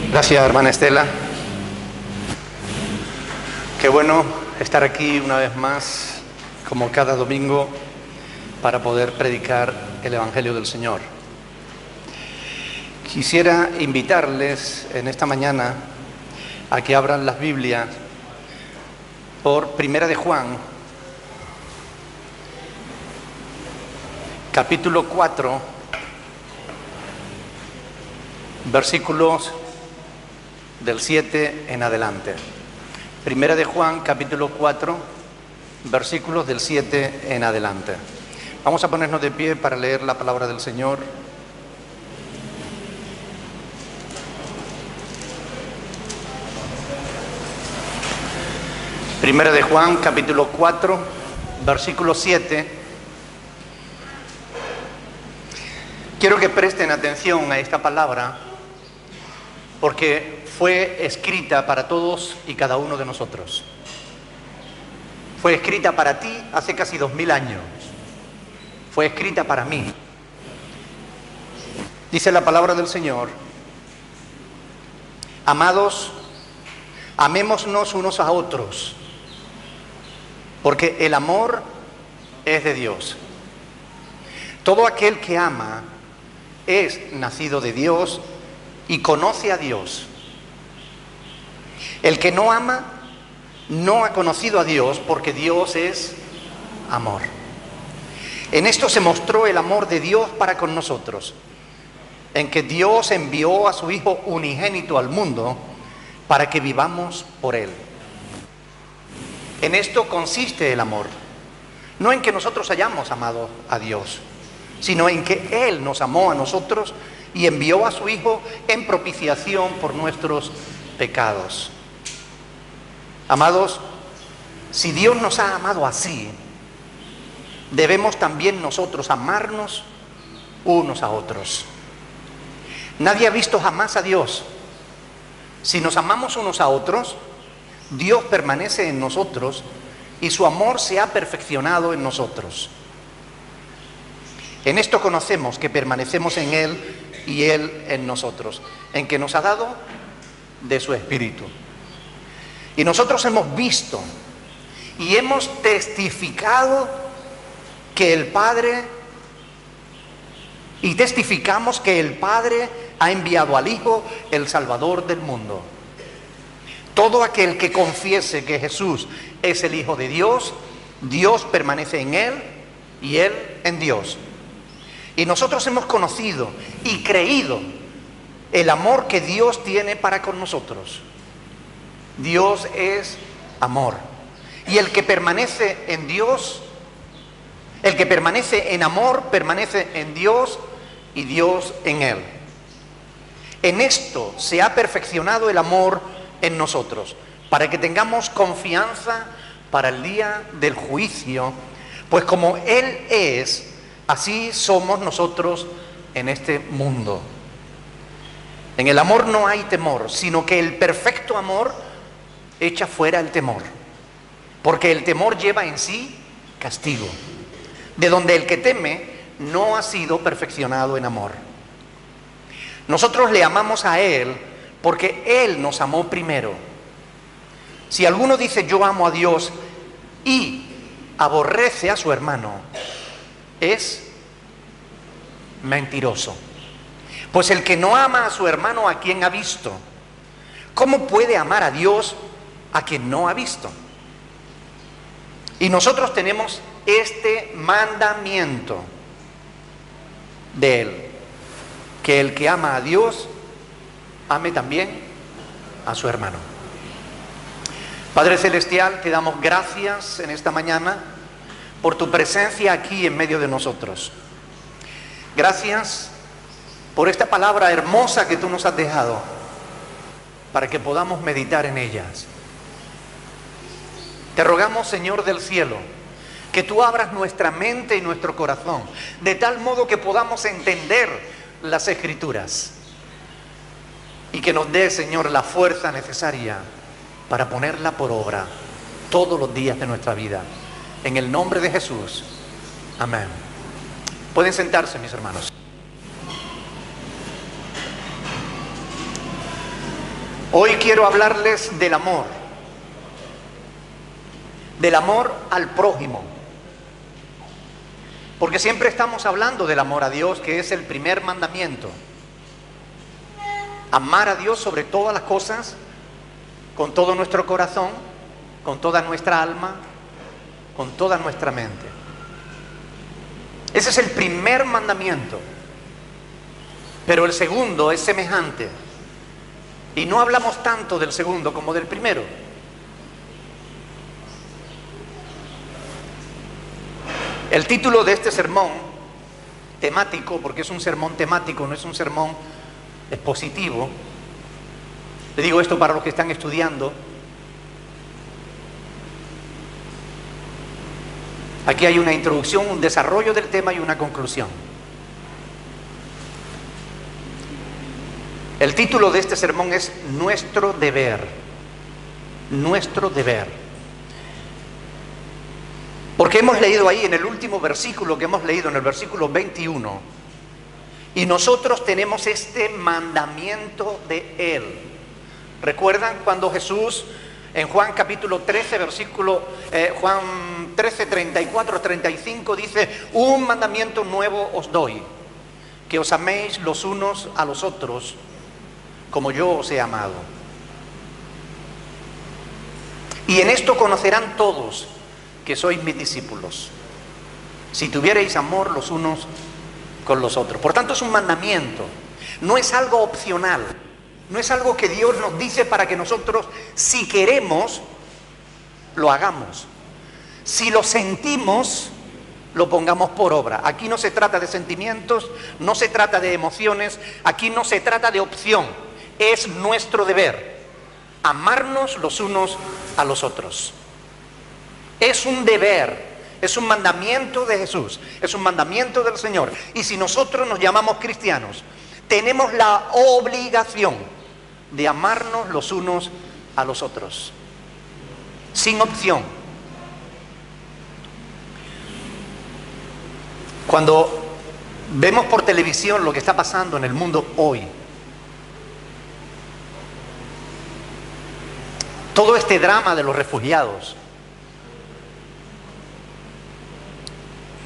Gracias, hermana Estela. Qué bueno estar aquí una vez más, como cada domingo, para poder predicar el Evangelio del Señor. Quisiera invitarles en esta mañana a que abran las Biblias por Primera de Juan, capítulo 4, versículos del 7 en adelante. Primera de Juan, capítulo 4, versículos del 7 en adelante. Vamos a ponernos de pie para leer la palabra del Señor. Primera de Juan, capítulo 4, versículo 7. Quiero que presten atención a esta palabra, porque fue escrita para todos y cada uno de nosotros. Fue escrita para ti hace casi 2000 años. Fue escrita para mí. Dice la palabra del Señor: amados, amémonos unos a otros, porque el amor es de Dios. Todo aquel que ama es nacido de Dios y conoce a Dios. El que no ama no ha conocido a Dios, porque Dios es amor. En esto se mostró el amor de Dios para con nosotros, en que Dios envió a su Hijo unigénito al mundo para que vivamos por Él. En esto consiste el amor, no en que nosotros hayamos amado a Dios, sino en que Él nos amó a nosotros y envió a su Hijo en propiciación por nuestros pecados. Amados, si Dios nos ha amado así, debemos también nosotros amarnos unos a otros. Nadie ha visto jamás a Dios. Si nos amamos unos a otros, Dios permanece en nosotros y su amor se ha perfeccionado en nosotros. En esto conocemos que permanecemos en Él y Él en nosotros, en que nos ha dado de su Espíritu. Y nosotros hemos visto y hemos testificado que el Padre, y testificamos que el Padre ha enviado al Hijo, el Salvador del mundo. Todo aquel que confiese que Jesús es el Hijo de Dios, Dios permanece en Él y Él en Dios. Y nosotros hemos conocido y creído el amor que Dios tiene para con nosotros. Dios es amor. Y el que permanece en Dios, el que permanece en amor, permanece en Dios y Dios en Él. En esto se ha perfeccionado el amor en nosotros, para que tengamos confianza para el día del juicio, pues como Él es, así somos nosotros en este mundo. En el amor no hay temor, sino que el perfecto amor echa fuera el temor, porque el temor lleva en sí castigo, de donde el que teme no ha sido perfeccionado en amor. Nosotros le amamos a Él porque Él nos amó primero. Si alguno dice yo amo a Dios y aborrece a su hermano, es mentiroso. Pues el que no ama a su hermano a quien ha visto, ¿cómo puede amar a Dios a quien no ha visto? Y nosotros tenemos este mandamiento de Él, que el que ama a Dios ame también a su hermano. Padre Celestial, te damos gracias en esta mañana por tu presencia aquí en medio de nosotros. Gracias por esta palabra hermosa que tú nos has dejado, para que podamos meditar en ellas. Te rogamos, Señor del cielo, que tú abras nuestra mente y nuestro corazón, de tal modo que podamos entender las Escrituras, y que nos dé, Señor, la fuerza necesaria para ponerla por obra todos los días de nuestra vida. En el nombre de Jesús. Amén. Pueden sentarse, mis hermanos. Hoy quiero hablarles del amor al prójimo, porque siempre estamos hablando del amor a Dios, que es el primer mandamiento. Amar a Dios sobre todas las cosas, con todo nuestro corazón, con toda nuestra alma, con toda nuestra mente. Ese es el primer mandamiento. Pero el segundo es semejante. Y no hablamos tanto del segundo como del primero. El título de este sermón, temático, porque es un sermón temático, no es un sermón expositivo. Le digo esto para los que están estudiando. Aquí hay una introducción, un desarrollo del tema y una conclusión. El título de este sermón es Nuestro deber. Nuestro deber. Porque hemos leído ahí en el último versículo que hemos leído, en el versículo 21, y nosotros tenemos este mandamiento de Él. ¿Recuerdan cuando Jesús en Juan capítulo 13, Juan 13, 34, 35 dice: un mandamiento nuevo os doy, que os améis los unos a los otros, como yo os he amado. Y en esto conocerán todos que sois mis discípulos, si tuviereis amor los unos con los otros. Por tanto, es un mandamiento, no es algo opcional, no es algo que Dios nos dice para que nosotros, si queremos, lo hagamos. Si lo sentimos, lo pongamos por obra. Aquí no se trata de sentimientos, no se trata de emociones, aquí no se trata de opción. Es nuestro deber amarnos los unos a los otros. Es un deber, es un mandamiento de Jesús, es un mandamiento del Señor. Y si nosotros nos llamamos cristianos, tenemos la obligación de amarnos los unos a los otros, sin opción. Cuando vemos por televisión lo que está pasando en el mundo hoy, todo este drama de los refugiados,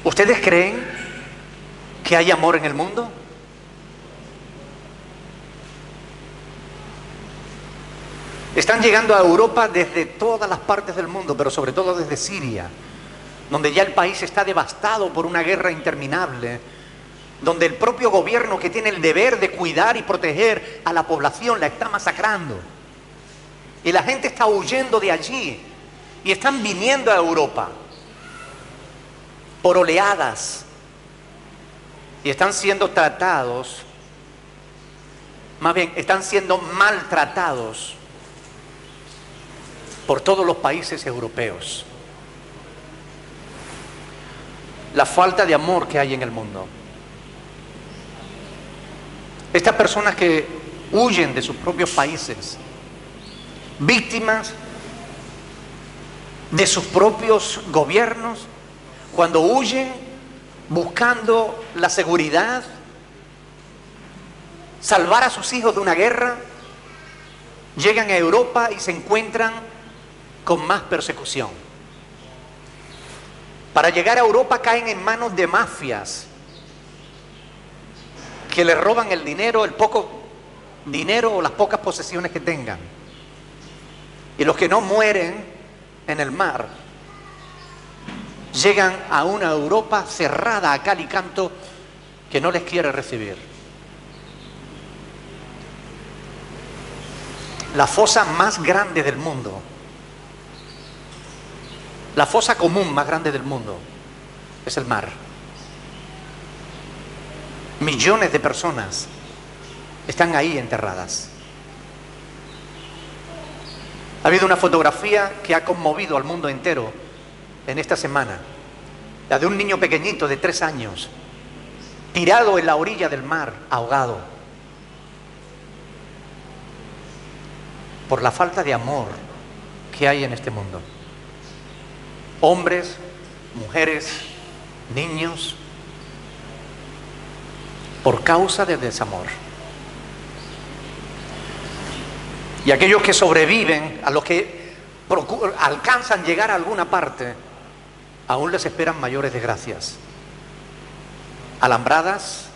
¿ustedes creen que hay amor en el mundo? Están llegando a Europa desde todas las partes del mundo, pero sobre todo desde Siria, donde ya el país está devastado por una guerra interminable, donde el propio gobierno, que tiene el deber de cuidar y proteger a la población, la está masacrando. Y la gente está huyendo de allí y están viniendo a Europa por oleadas y están siendo tratados, más bien están siendo maltratados por todos los países europeos. La falta de amor que hay en el mundo. Estas personas que huyen de sus propios países, víctimas de sus propios gobiernos, cuando huyen buscando la seguridad, salvar a sus hijos de una guerra, llegan a Europa y se encuentran con más persecución. Para llegar a Europa caen en manos de mafias que les roban el dinero, el poco dinero o las pocas posesiones que tengan. Y los que no mueren en el mar llegan a una Europa cerrada a cal y canto que no les quiere recibir. La fosa más grande del mundo, la fosa común más grande del mundo, es el mar. Millones de personas están ahí enterradas. Ha habido una fotografía que ha conmovido al mundo entero en esta semana, la de un niño pequeñito de 3 años, tirado en la orilla del mar, ahogado, por la falta de amor que hay en este mundo. Hombres, mujeres, niños, por causa del desamor. Y aquellos que sobreviven, a los que alcanzan llegar a alguna parte, aún les esperan mayores desgracias. Alambradas,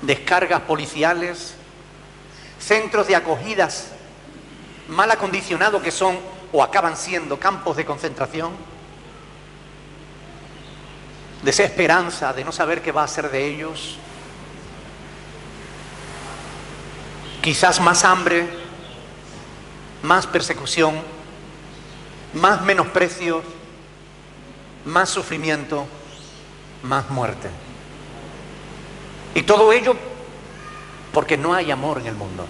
descargas policiales, centros de acogidas mal acondicionados que son o acaban siendo campos de concentración, desesperanza de no saber qué va a ser de ellos, quizás más hambre, más persecución, más menosprecio, más sufrimiento, más muerte. Y todo ello porque no hay amor en el mundo.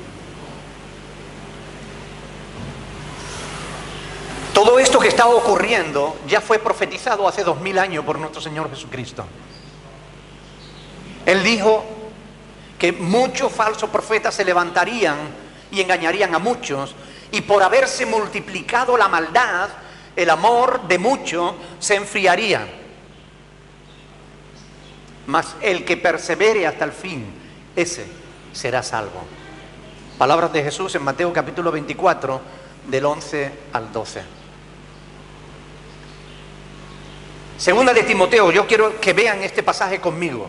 Todo esto que está ocurriendo ya fue profetizado hace 2000 años por nuestro Señor Jesucristo. Él dijo que muchos falsos profetas se levantarían y engañarían a muchos, y por haberse multiplicado la maldad, el amor de muchos se enfriaría. Mas el que persevere hasta el fin, ese será salvo. Palabras de Jesús en Mateo capítulo 24, del 11 al 12. Segunda de Timoteo, yo quiero que vean este pasaje conmigo.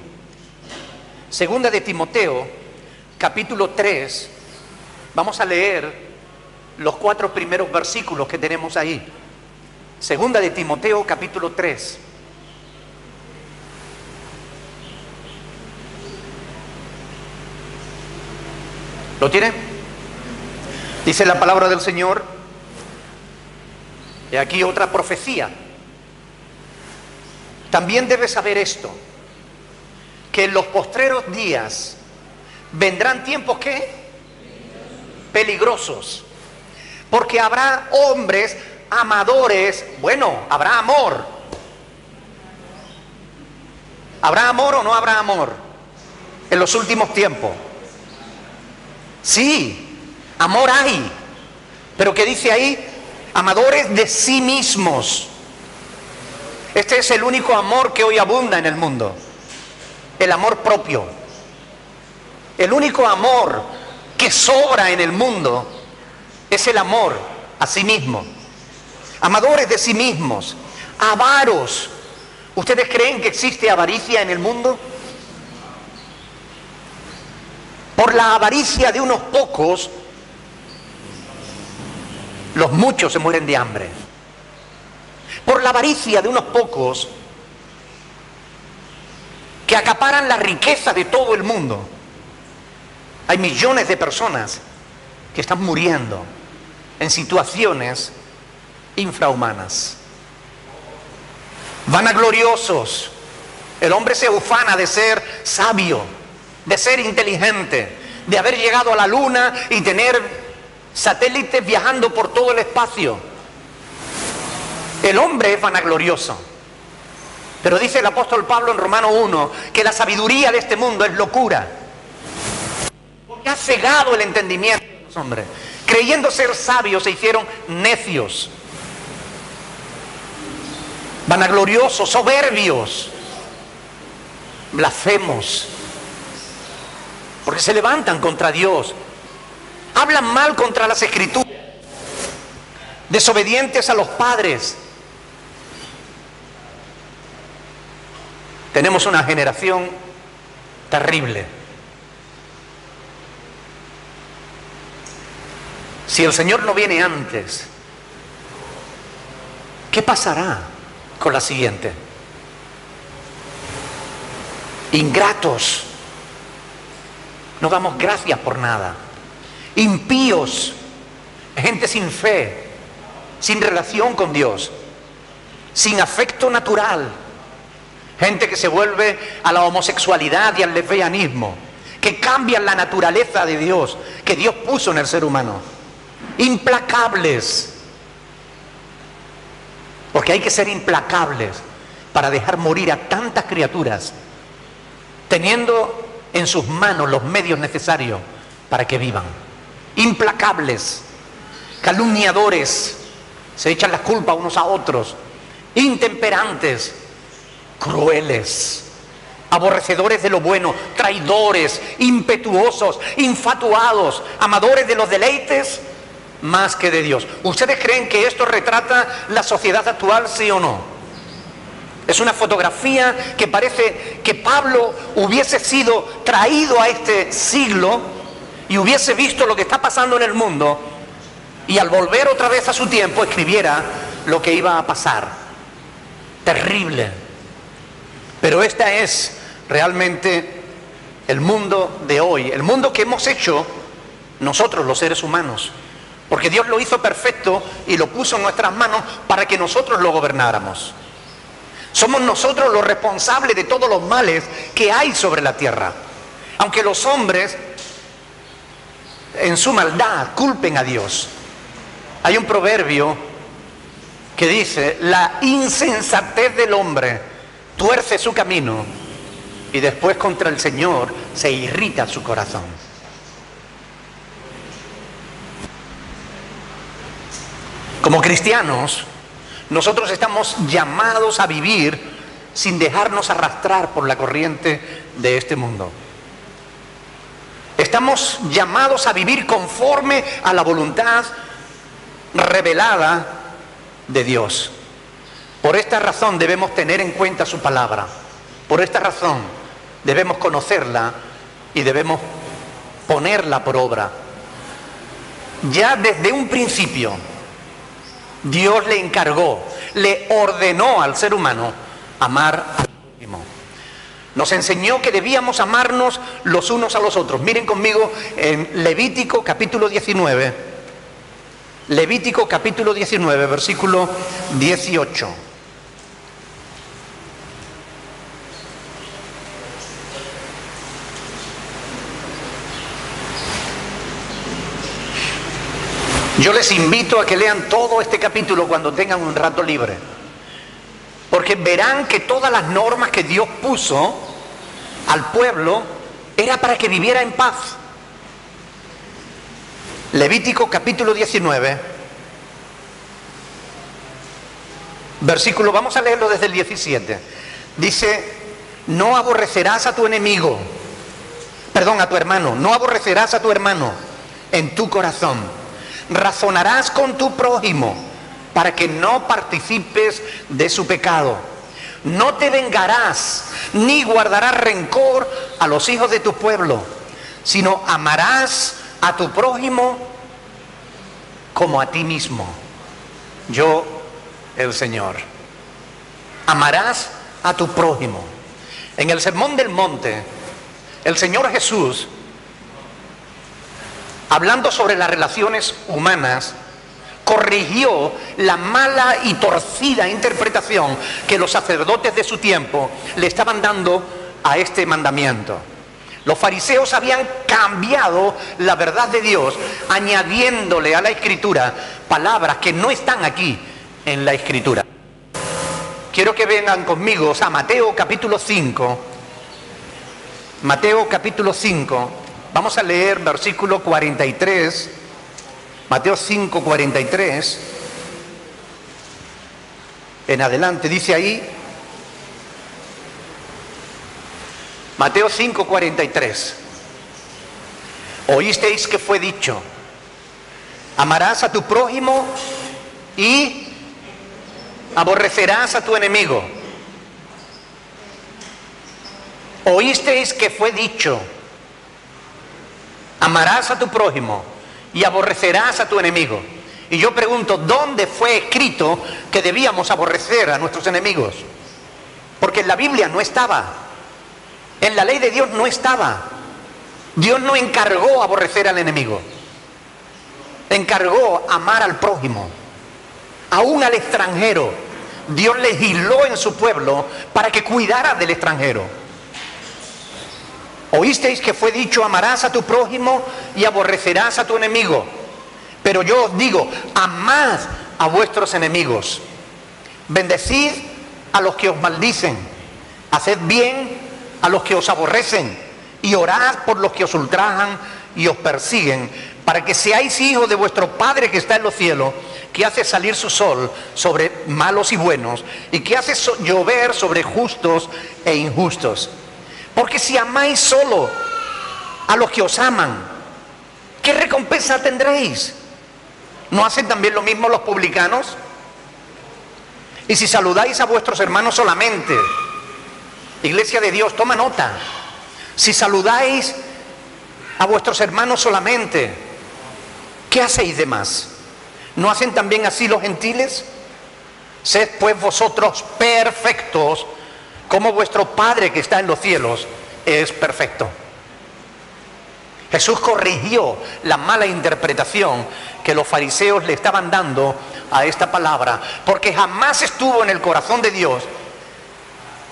Segunda de Timoteo, capítulo 3, vamos a leer los 4 primeros versículos que tenemos ahí. Segunda de Timoteo, capítulo 3. ¿Lo tiene? Dice la palabra del Señor. Y aquí otra profecía. También debes saber esto, que en los postreros días vendrán tiempos ¿qué? Peligrosos. Porque habrá hombres amadores. Bueno, habrá amor. ¿Habrá amor o no habrá amor en los últimos tiempos? Sí, amor hay. Pero ¿qué dice ahí? Amadores de sí mismos. Este es el único amor que hoy abunda en el mundo. El amor propio. El único amor que sobra en el mundo es el amor a sí mismo. Amadores de sí mismos, avaros. ¿Ustedes creen que existe avaricia en el mundo? Por la avaricia de unos pocos, los muchos se mueren de hambre. Por la avaricia de unos pocos que acaparan la riqueza de todo el mundo, hay millones de personas que están muriendo en situaciones infrahumanas. Vanagloriosos. El hombre se ufana de ser sabio, de ser inteligente, de haber llegado a la luna y tener satélites viajando por todo el espacio. El hombre es vanaglorioso. Pero dice el apóstol Pablo en Romanos 1 que la sabiduría de este mundo es locura. Porque ha cegado el entendimiento de los hombres. Creyendo ser sabios se hicieron necios, vanagloriosos, soberbios, blasfemos. Porque se levantan contra Dios, hablan mal contra las Escrituras, desobedientes a los padres. Tenemos una generación terrible. Si el Señor no viene antes, ¿qué pasará con la siguiente? Ingratos. No damos gracias por nada. Impíos. Gente sin fe, sin relación con Dios, sin afecto natural. Gente que se vuelve a la homosexualidad y al lesbianismo, que cambian la naturaleza de Dios, que Dios puso en el ser humano. Implacables. Porque hay que ser implacables para dejar morir a tantas criaturas, teniendo en sus manos los medios necesarios para que vivan. Implacables, calumniadores, se echan las culpas unos a otros, intemperantes, crueles, aborrecedores de lo bueno, traidores, impetuosos, infatuados, amadores de los deleites más que de Dios. ¿Ustedes creen que esto retrata la sociedad actual, sí o no? Es una fotografía que parece que Pablo hubiese sido traído a este siglo y hubiese visto lo que está pasando en el mundo y al volver otra vez a su tiempo escribiera lo que iba a pasar. Terrible. Pero esta es realmente el mundo de hoy, el mundo que hemos hecho nosotros los seres humanos, porque Dios lo hizo perfecto y lo puso en nuestras manos para que nosotros lo gobernáramos. Somos nosotros los responsables de todos los males que hay sobre la tierra. Aunque los hombres en su maldad culpen a Dios. Hay un proverbio que dice: la insensatez del hombre tuerce su camino y después contra el Señor se irrita su corazón. Como cristianos, nosotros estamos llamados a vivir sin dejarnos arrastrar por la corriente de este mundo. Estamos llamados a vivir conforme a la voluntad revelada de Dios. Por esta razón debemos tener en cuenta su palabra. Por esta razón debemos conocerla y debemos ponerla por obra. Ya desde un principio, Dios le encargó, le ordenó al ser humano amar al prójimo. Nos enseñó que debíamos amarnos los unos a los otros. Miren conmigo en Levítico capítulo 19. Levítico capítulo 19, versículo 18. Yo les invito a que lean todo este capítulo cuando tengan un rato libre, porque verán que todas las normas que Dios puso al pueblo era para que viviera en paz. Levítico capítulo 19, versículo, vamos a leerlo desde el 17. Dice: no aborrecerás a tu enemigo, perdón, a tu hermano, no aborrecerás a tu hermano en tu corazón. Razonarás con tu prójimo para que no participes de su pecado. No te vengarás ni guardarás rencor a los hijos de tu pueblo, sino amarás a tu prójimo como a ti mismo. Yo, el Señor. Amarás a tu prójimo. En el Sermón del Monte, el Señor Jesús, hablando sobre las relaciones humanas, corrigió la mala y torcida interpretación que los sacerdotes de su tiempo le estaban dando a este mandamiento. Los fariseos habían cambiado la verdad de Dios, añadiéndole a la Escritura palabras que no están aquí en la Escritura. Quiero que vengan conmigo a Mateo capítulo 5. Mateo capítulo 5. Vamos a leer versículo 43, Mateo 5, 43, en adelante, dice ahí, Mateo 5, 43, oísteis que fue dicho, amarás a tu prójimo y aborrecerás a tu enemigo. Oísteis que fue dicho, amarás a tu prójimo y aborrecerás a tu enemigo. Y yo pregunto, ¿dónde fue escrito que debíamos aborrecer a nuestros enemigos? Porque en la Biblia no estaba. En la ley de Dios no estaba. Dios no encargó aborrecer al enemigo. Encargó amar al prójimo. Aún al extranjero. Dios legisló en su pueblo para que cuidara del extranjero. Oísteis que fue dicho, amarás a tu prójimo y aborrecerás a tu enemigo. Pero yo os digo, amad a vuestros enemigos. Bendecid a los que os maldicen. Haced bien a los que os aborrecen. Y orad por los que os ultrajan y os persiguen, para que seáis hijos de vuestro Padre que está en los cielos, que hace salir su sol sobre malos y buenos, y que hace llover sobre justos e injustos. Porque si amáis solo a los que os aman, ¿qué recompensa tendréis? ¿No hacen también lo mismo los publicanos? Y si saludáis a vuestros hermanos solamente, Iglesia de Dios, toma nota. Si saludáis a vuestros hermanos solamente, ¿qué hacéis de más? ¿No hacen también así los gentiles? Sed pues vosotros perfectos, como vuestro Padre que está en los cielos es perfecto. Jesús corrigió la mala interpretación que los fariseos le estaban dando a esta palabra, porque jamás estuvo en el corazón de Dios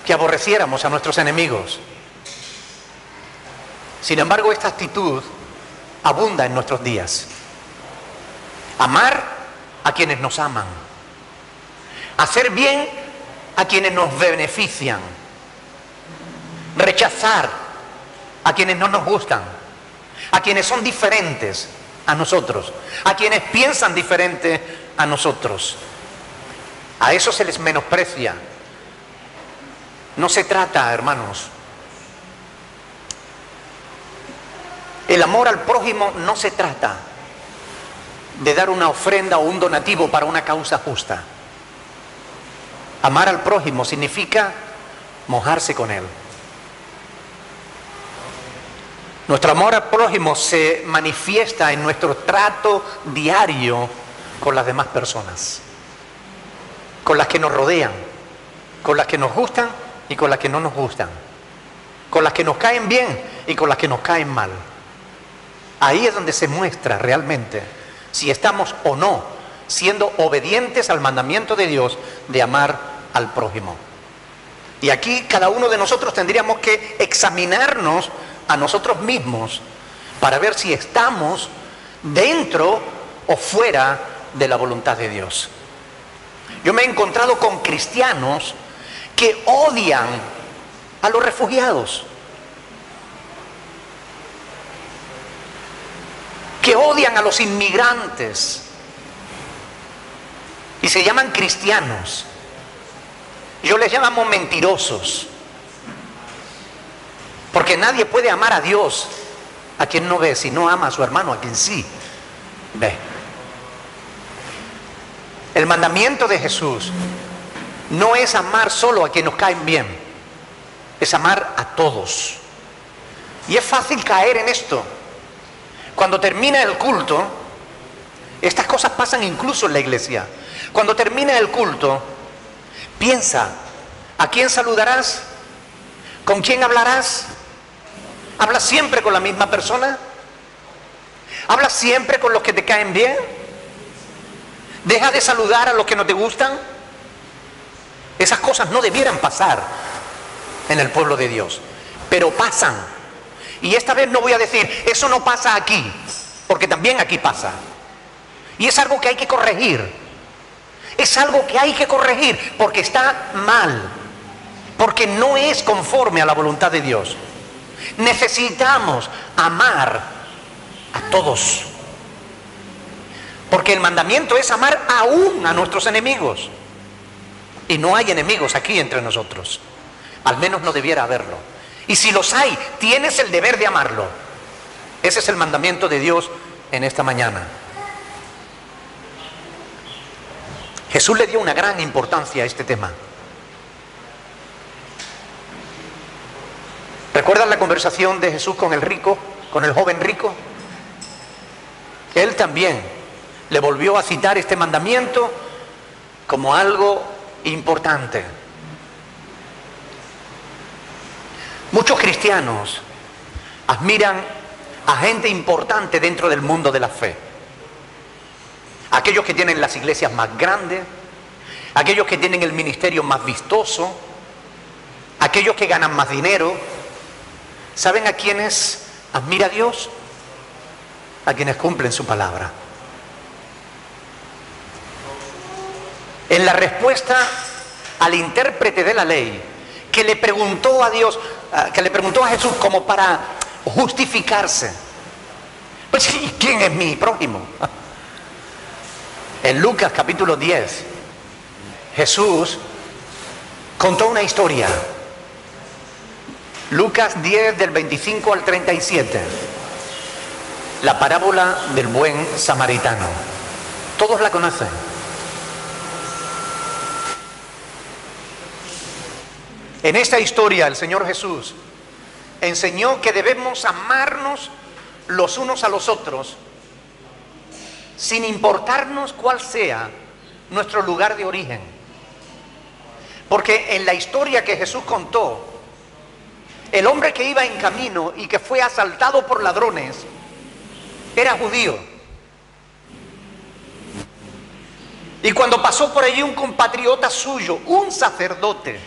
que aborreciéramos a nuestros enemigos. Sin embargo, esta actitud abunda en nuestros días. Amar a quienes nos aman, hacer bien a quienes nos benefician, rechazar a quienes no nos gustan, a quienes son diferentes a nosotros, a quienes piensan diferente a nosotros. A eso se les menosprecia. No se trata, hermanos, el amor al prójimo no se trata de dar una ofrenda o un donativo para una causa justa. Amar al prójimo significa mojarse con él. Nuestro amor al prójimo se manifiesta en nuestro trato diario con las demás personas, con las que nos rodean, con las que nos gustan y con las que no nos gustan, con las que nos caen bien y con las que nos caen mal. Ahí es donde se muestra realmente si estamos o no siendo obedientes al mandamiento de Dios de amar al prójimo. Y aquí cada uno de nosotros tendríamos que examinarnos a nosotros mismos para ver si estamos dentro o fuera de la voluntad de Dios. Yo me he encontrado con cristianos que odian a los refugiados, que odian a los inmigrantes y se llaman cristianos. Yo les llamo mentirosos, porque nadie puede amar a Dios a quien no ve, si no ama a su hermano a quien sí ve. El mandamiento de Jesús no es amar solo a quien nos caen bien, es amar a todos. Y es fácil caer en esto. Cuando termina el culto, estas cosas pasan incluso en la iglesia. Cuando termina el culto, piensa, ¿a quién saludarás? ¿Con quién hablarás? ¿Hablas siempre con la misma persona? ¿Hablas siempre con los que te caen bien? ¿Dejas de saludar a los que no te gustan? Esas cosas no debieran pasar en el pueblo de Dios, pero pasan. Y esta vez no voy a decir, eso no pasa aquí, porque también aquí pasa. Y es algo que hay que corregir. Es algo que hay que corregir, porque está mal, porque no es conforme a la voluntad de Dios. Necesitamos amar a todos, porque el mandamiento es amar aún a nuestros enemigos. Y no hay enemigos aquí entre nosotros, al menos no debiera haberlo. Y si los hay, tienes el deber de amarlo. Ese es el mandamiento de Dios en esta mañana. Jesús le dio una gran importancia a este tema. ¿Recuerdan la conversación de Jesús con el rico, con el joven rico? Él también le volvió a citar este mandamiento como algo importante. Muchos cristianos admiran a gente importante dentro del mundo de la fe. Aquellos que tienen las iglesias más grandes, aquellos que tienen el ministerio más vistoso, aquellos que ganan más dinero. ¿Saben a quiénes admira Dios? A quienes cumplen su palabra. En la respuesta al intérprete de la ley, que le preguntó a Dios, que le preguntó a Jesús como para justificarse. Pues, ¿quién es mi prójimo? En Lucas capítulo 10, Jesús contó una historia Lucas 10 del 25 al 37. La parábola del buen samaritano. Todos la conocen. En esta historia el Señor Jesús enseñó que debemos amarnos los unos a los otros sin importarnos cuál sea nuestro lugar de origen. Porque en la historia que Jesús contó, el hombre que iba en camino y que fue asaltado por ladrones era judío. Y cuando pasó por allí un compatriota suyo, un sacerdote,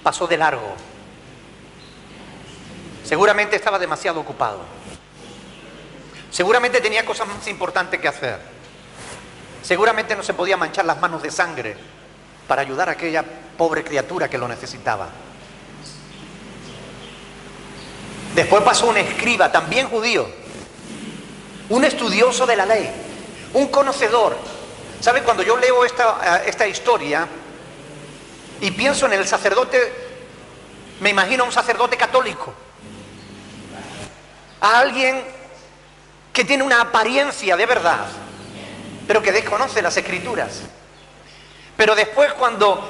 pasó de largo. Seguramente estaba demasiado ocupado. Seguramente tenía cosas más importantes que hacer. Seguramente no se podía manchar las manos de sangre para ayudar a aquella pobre criatura que lo necesitaba. Después pasó un escriba, también judío, un estudioso de la ley, un conocedor. ¿Sabe? Cuando yo leo esta historia y pienso en el sacerdote, me imagino a un sacerdote católico, a alguien que tiene una apariencia de verdad, pero que desconoce las escrituras. Pero después, cuando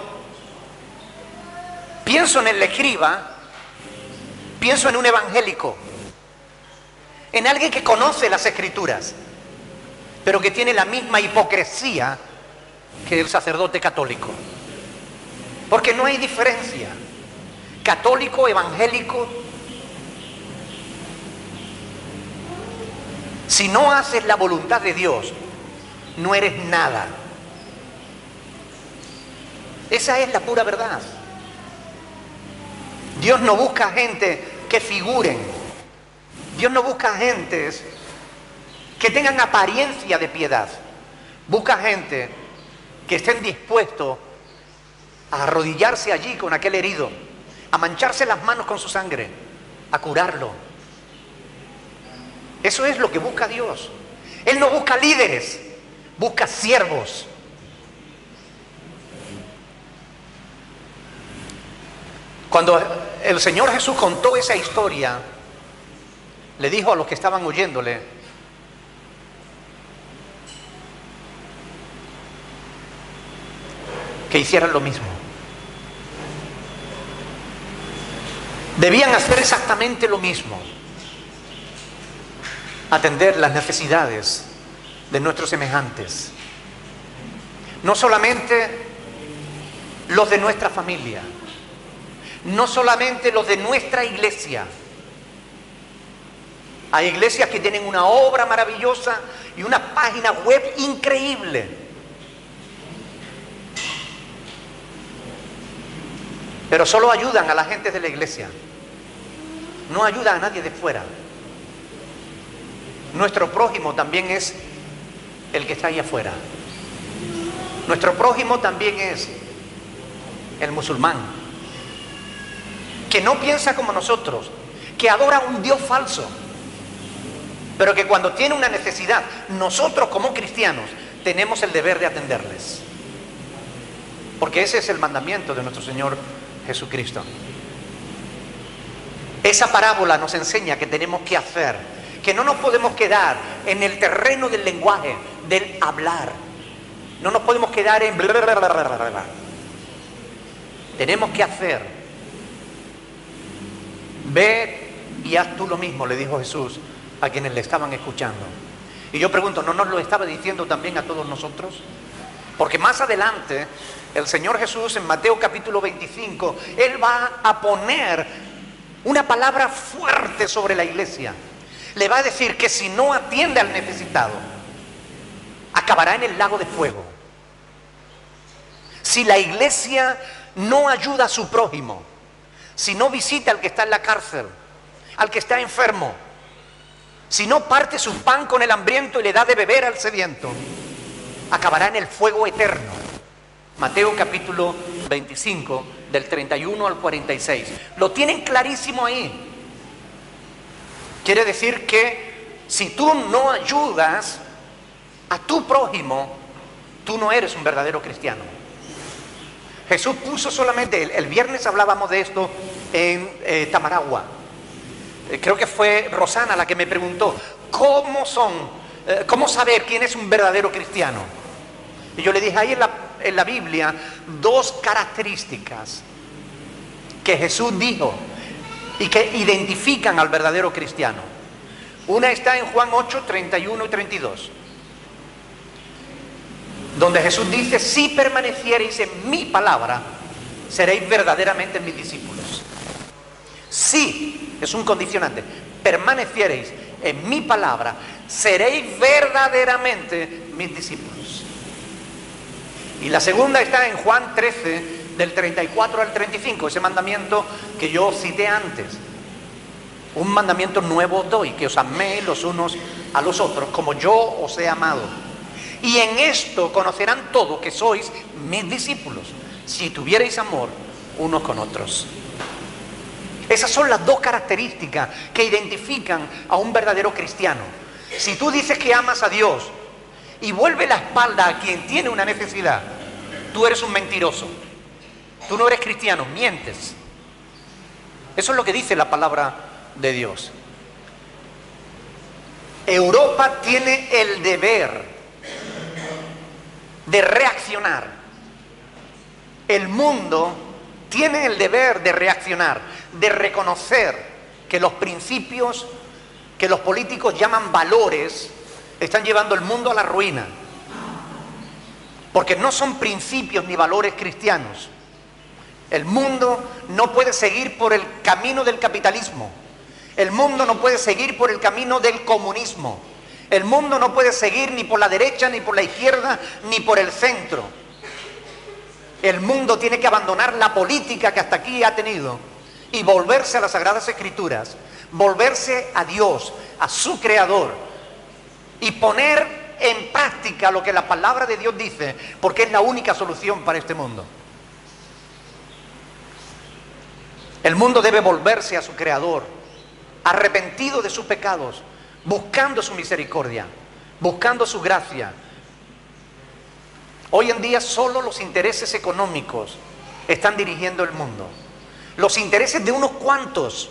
pienso en el escriba, pienso en un evangélico, en alguien que conoce las escrituras, pero que tiene la misma hipocresía que el sacerdote católico. Porque no hay diferencia. Católico, evangélico. Si no haces la voluntad de Dios, no eres nada. Esa es la pura verdad. Dios no busca gente que figuren. Dios no busca gentes que tengan apariencia de piedad. Busca gente que estén dispuestos a arrodillarse allí con aquel herido, a mancharse las manos con su sangre, a curarlo. Eso es lo que busca Dios. Él no busca líderes, busca siervos. Cuando el Señor Jesús contó esa historia, le dijo a los que estaban oyéndole: que hicieran lo mismo. Debían hacer exactamente lo mismo. Atender las necesidades de nuestros semejantes. No solamente los de nuestra familia. No solamente los de nuestra iglesia. Hay iglesias que tienen una obra maravillosa y una página web increíble. Pero solo ayudan a la gente de la iglesia. No ayudan a nadie de fuera. Nuestro prójimo también es el que está ahí afuera. Nuestro prójimo también es el musulmán, que no piensa como nosotros, que adora un Dios falso, pero que cuando tiene una necesidad, nosotros como cristianos tenemos el deber de atenderles. Porque ese es el mandamiento de nuestro Señor Jesucristo. Esa parábola nos enseña que tenemos que hacer, que no nos podemos quedar en el terreno del lenguaje, del hablar. No nos podemos quedar en bla, bla, bla, bla, bla, bla. Tenemos que hacer. Ve y haz tú lo mismo, le dijo Jesús a quienes le estaban escuchando. Y yo pregunto, ¿no nos lo estaba diciendo también a todos nosotros? Porque más adelante el Señor Jesús en Mateo capítulo 25, Él va a poner una palabra fuerte sobre la iglesia. Le va a decir que si no atiende al necesitado, acabará en el lago de fuego. Si la iglesia no ayuda a su prójimo, si no visita al que está en la cárcel, al que está enfermo, si no parte su pan con el hambriento y le da de beber al sediento, acabará en el fuego eterno. Mateo capítulo 25, del 31 al 46. Lo tienen clarísimo ahí. Quiere decir que si tú no ayudas a tu prójimo, tú no eres un verdadero cristiano. Jesús puso solamente, el viernes hablábamos de esto en Tamaragua. Creo que fue Rosana la que me preguntó, ¿cómo saber quién es un verdadero cristiano? Y yo le dije, hay en la Biblia dos características que Jesús dijo y que identifican al verdadero cristiano. Una está en Juan 8, 31 y 32, donde Jesús dice, si permaneciereis en mi palabra, seréis verdaderamente mis discípulos. Si, es un condicionante, permaneciereis en mi palabra, seréis verdaderamente mis discípulos. Y la segunda está en Juan 13, del 34 al 35, ese mandamiento que yo cité antes. Un mandamiento nuevo os doy, que os améis los unos a los otros, como yo os he amado. Y en esto conocerán todos que sois mis discípulos, si tuvierais amor unos con otros. Esas son las dos características que identifican a un verdadero cristiano. Si tú dices que amas a Dios y vuelve la espalda a quien tiene una necesidad, tú eres un mentiroso. Tú no eres cristiano, mientes. Eso es lo que dice la palabra de Dios. Europa tiene el deber de reaccionar. El mundo tiene el deber de reaccionar, de reconocer que los principios que los políticos llaman valores están llevando el mundo a la ruina. Porque no son principios ni valores cristianos. El mundo no puede seguir por el camino del capitalismo. El mundo no puede seguir por el camino del comunismo. El mundo no puede seguir ni por la derecha, ni por la izquierda, ni por el centro. El mundo tiene que abandonar la política que hasta aquí ha tenido y volverse a las Sagradas Escrituras, volverse a Dios, a su Creador, y poner en práctica lo que la palabra de Dios dice, porque es la única solución para este mundo. El mundo debe volverse a su Creador, arrepentido de sus pecados, buscando su misericordia, buscando su gracia. Hoy en día solo los intereses económicos están dirigiendo el mundo. Los intereses de unos cuantos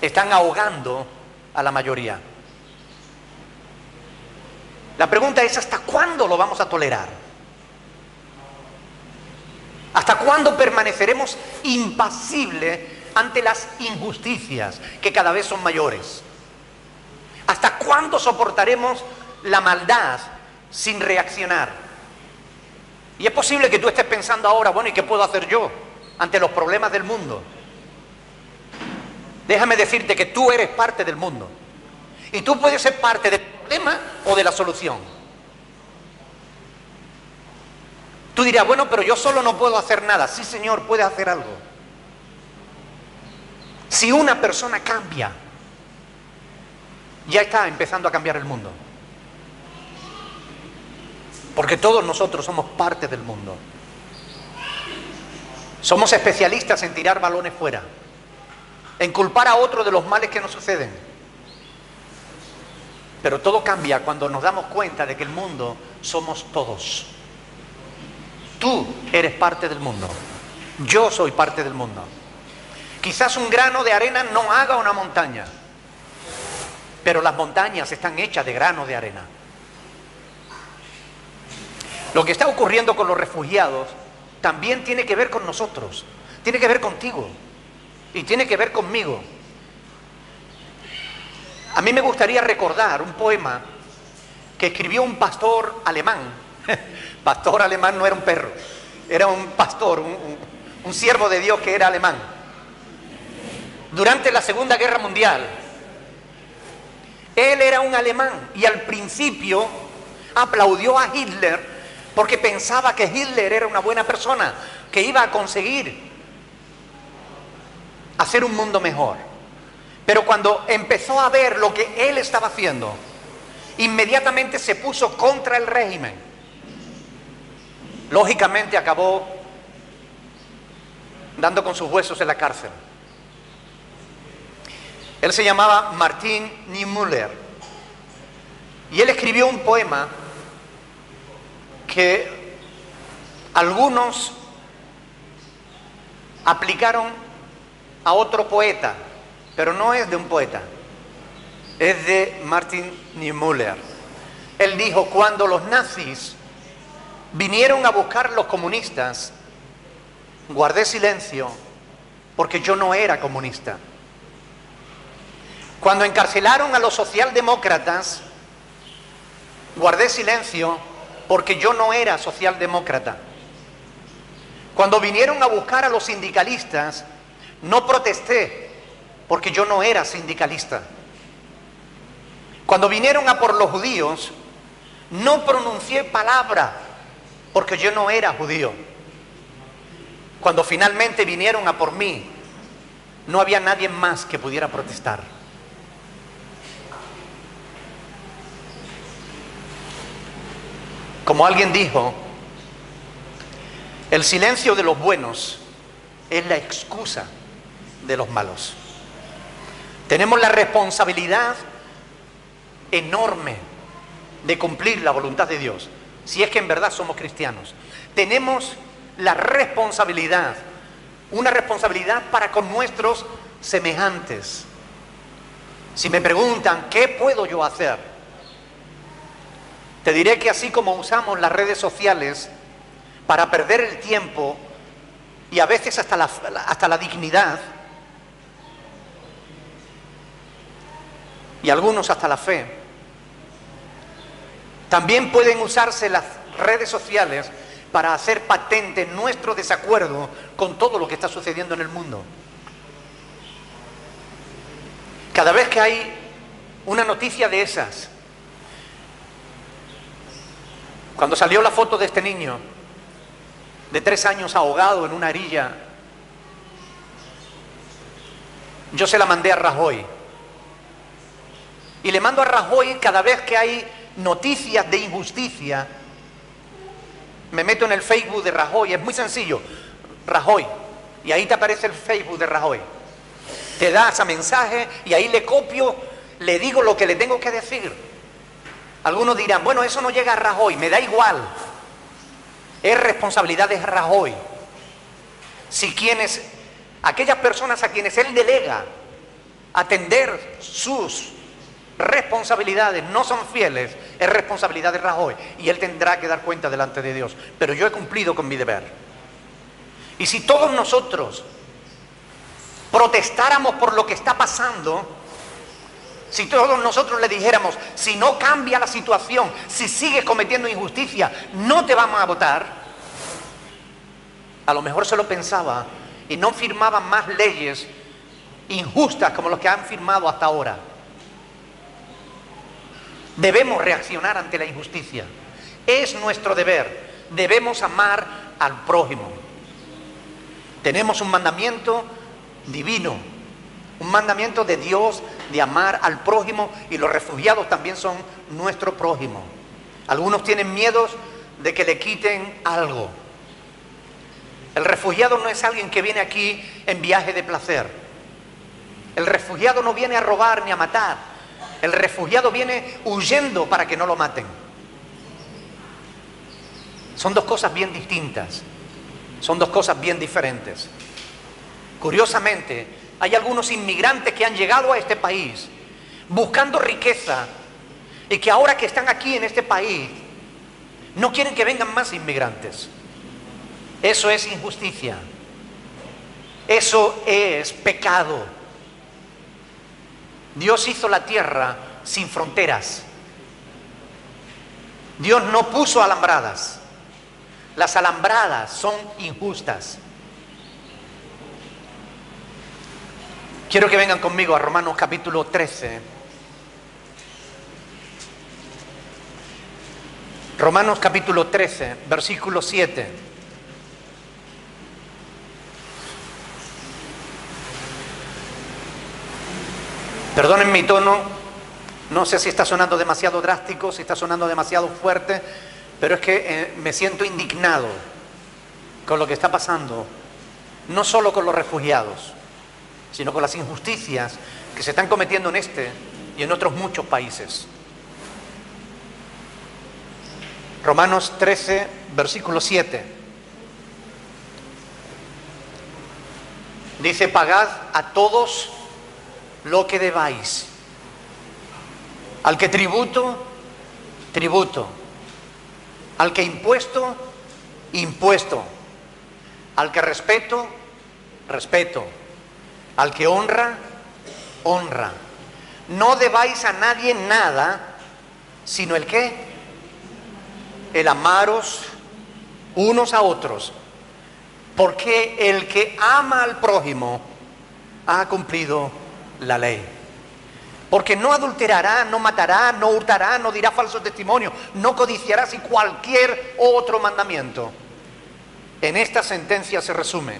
están ahogando a la mayoría. La pregunta es, ¿hasta cuándo lo vamos a tolerar? ¿Hasta cuándo permaneceremos impasibles ante las injusticias que cada vez son mayores? ¿Hasta cuándo soportaremos la maldad sin reaccionar? Y es posible que tú estés pensando ahora, bueno, ¿y qué puedo hacer yo ante los problemas del mundo? Déjame decirte que tú eres parte del mundo. Y tú puedes ser parte del problema o de la solución. Tú dirás, bueno, pero yo solo no puedo hacer nada. Sí, Señor, puedes hacer algo. Si una persona cambia, ya está empezando a cambiar el mundo. Porque todos nosotros somos parte del mundo. Somos especialistas en tirar balones fuera, en culpar a otro de los males que nos suceden. Pero todo cambia cuando nos damos cuenta de que el mundo somos todos. Tú eres parte del mundo. Yo soy parte del mundo. Quizás un grano de arena no haga una montaña, pero las montañas están hechas de granos de arena. Lo que está ocurriendo con los refugiados también tiene que ver con nosotros, tiene que ver contigo y tiene que ver conmigo. A mí me gustaría recordar un poema que escribió un pastor alemán. Pastor alemán no era un perro, era un pastor, un siervo de Dios que era alemán. Durante la Segunda Guerra Mundial, él era un alemán y al principio aplaudió a Hitler porque pensaba que Hitler era una buena persona, que iba a conseguir hacer un mundo mejor. Pero cuando empezó a ver lo que él estaba haciendo, inmediatamente se puso contra el régimen. Lógicamente acabó dando con sus huesos en la cárcel. Él se llamaba Martin Niemöller y él escribió un poema que algunos aplicaron a otro poeta, pero no es de un poeta, es de Martin Niemöller. Él dijo: cuando los nazis vinieron a buscar a los comunistas, guardé silencio porque yo no era comunista. Cuando encarcelaron a los socialdemócratas, guardé silencio porque yo no era socialdemócrata. Cuando vinieron a buscar a los sindicalistas, no protesté porque yo no era sindicalista. Cuando vinieron a por los judíos, no pronuncié palabra porque yo no era judío. Cuando finalmente vinieron a por mí, no había nadie más que pudiera protestar. Como alguien dijo, el silencio de los buenos es la excusa de los malos. Tenemos la responsabilidad enorme de cumplir la voluntad de Dios, si es que en verdad somos cristianos. Tenemos la responsabilidad, una responsabilidad para con nuestros semejantes. Si me preguntan, ¿qué puedo yo hacer? Te diré que así como usamos las redes sociales para perder el tiempo y a veces hasta la dignidad, y algunos hasta la fe, también pueden usarse las redes sociales para hacer patente nuestro desacuerdo con todo lo que está sucediendo en el mundo. Cada vez que hay una noticia de esas, cuando salió la foto de este niño de 3 años ahogado en una harilla, yo se la mandé a Rajoy. Y le mando a Rajoy cada vez que hay noticias de injusticia. Me meto en el Facebook de Rajoy, es muy sencillo, Rajoy, y ahí te aparece el Facebook de Rajoy. Te da ese mensaje y ahí le copio, le digo lo que le tengo que decir. Algunos dirán, bueno, eso no llega a Rajoy, me da igual. Es responsabilidad de Rajoy. Si aquellas personas a quienes él delega atender sus responsabilidades no son fieles, es responsabilidad de Rajoy y él tendrá que dar cuenta delante de Dios. Pero yo he cumplido con mi deber. Y si todos nosotros protestáramos por lo que está pasando, si todos nosotros le dijéramos, si no cambia la situación, si sigues cometiendo injusticia, no te vamos a votar, a lo mejor se lo pensaba y no firmaban más leyes injustas como los que han firmado hasta ahora. Debemos reaccionar ante la injusticia. Es nuestro deber. Debemos amar al prójimo. Tenemos un mandamiento divino, un mandamiento de Dios de amar al prójimo, y los refugiados también son nuestro prójimo. Algunos tienen miedos de que le quiten algo. El refugiado no es alguien que viene aquí en viaje de placer. El refugiado no viene a robar ni a matar. El refugiado viene huyendo para que no lo maten. Son dos cosas bien distintas. Son dos cosas bien diferentes. Curiosamente, hay algunos inmigrantes que han llegado a este país buscando riqueza y que ahora que están aquí en este país no quieren que vengan más inmigrantes. Eso es injusticia. Eso es pecado. Dios hizo la tierra sin fronteras. Dios no puso alambradas. Las alambradas son injustas. Quiero que vengan conmigo a Romanos capítulo 13. Romanos capítulo 13, versículo 7. Perdonen mi tono, no sé si está sonando demasiado drástico, si está sonando demasiado fuerte, pero es que me siento indignado con lo que está pasando, no solo con los refugiados, sino con las injusticias que se están cometiendo en este y en otros muchos países. Romanos 13, versículo 7. Dice, pagad a todos lo que debáis. Al que tributo, tributo. Al que impuesto, impuesto. Al que respeto, respeto. Al que honra, honra. No debáis a nadie nada, sino el ¿qué? El amaros unos a otros. Porque el que ama al prójimo ha cumplido la ley. Porque no adulterará, no matará, no hurtará, no dirá falso testimonio, no codiciará, y cualquier otro mandamiento. En esta sentencia se resume: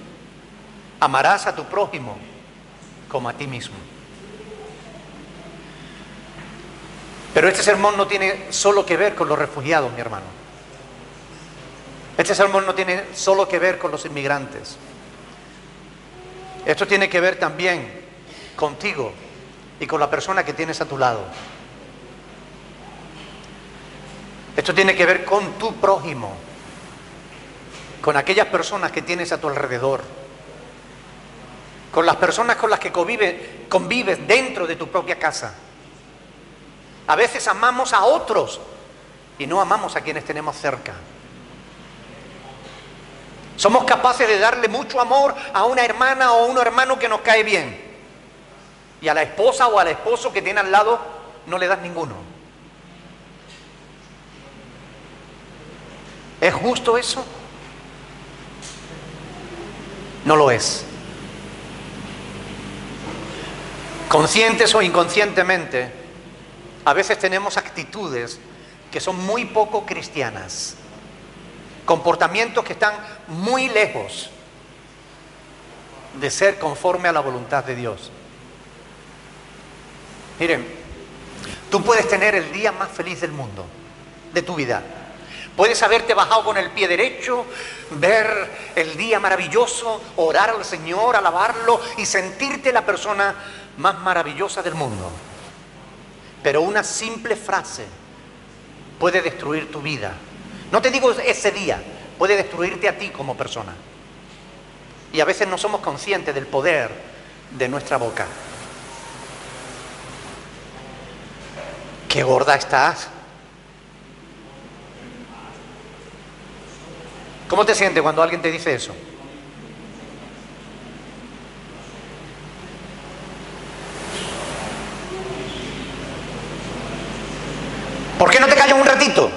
amarás a tu prójimo como a ti mismo. Pero este sermón no tiene solo que ver con los refugiados, mi hermano. Este sermón no tiene solo que ver con los inmigrantes. Esto tiene que ver también contigo y con la persona que tienes a tu lado. Esto tiene que ver con tu prójimo, con aquellas personas que tienes a tu alrededor, con las personas con las que convives dentro de tu propia casa. A veces amamos a otros y no amamos a quienes tenemos cerca. Somos capaces de darle mucho amor a una hermana o a un hermano que nos cae bien, y a la esposa o al esposo que tiene al lado no le das ninguno. ¿Es justo eso? No lo es. Conscientes o inconscientemente, a veces tenemos actitudes que son muy poco cristianas, comportamientos que están muy lejos de ser conforme a la voluntad de Dios. Miren, tú puedes tener el día más feliz del mundo, de tu vida. Puedes haberte bajado con el pie derecho, ver el día maravilloso, orar al Señor, alabarlo y sentirte la persona más maravillosa del mundo. Pero una simple frase puede destruir tu vida. No te digo ese día, puede destruirte a ti como persona. Y a veces no somos conscientes del poder de nuestra boca. ¡Qué gorda estás! ¿Cómo te sientes cuando alguien te dice eso? ¿Por qué no te callas un ratito?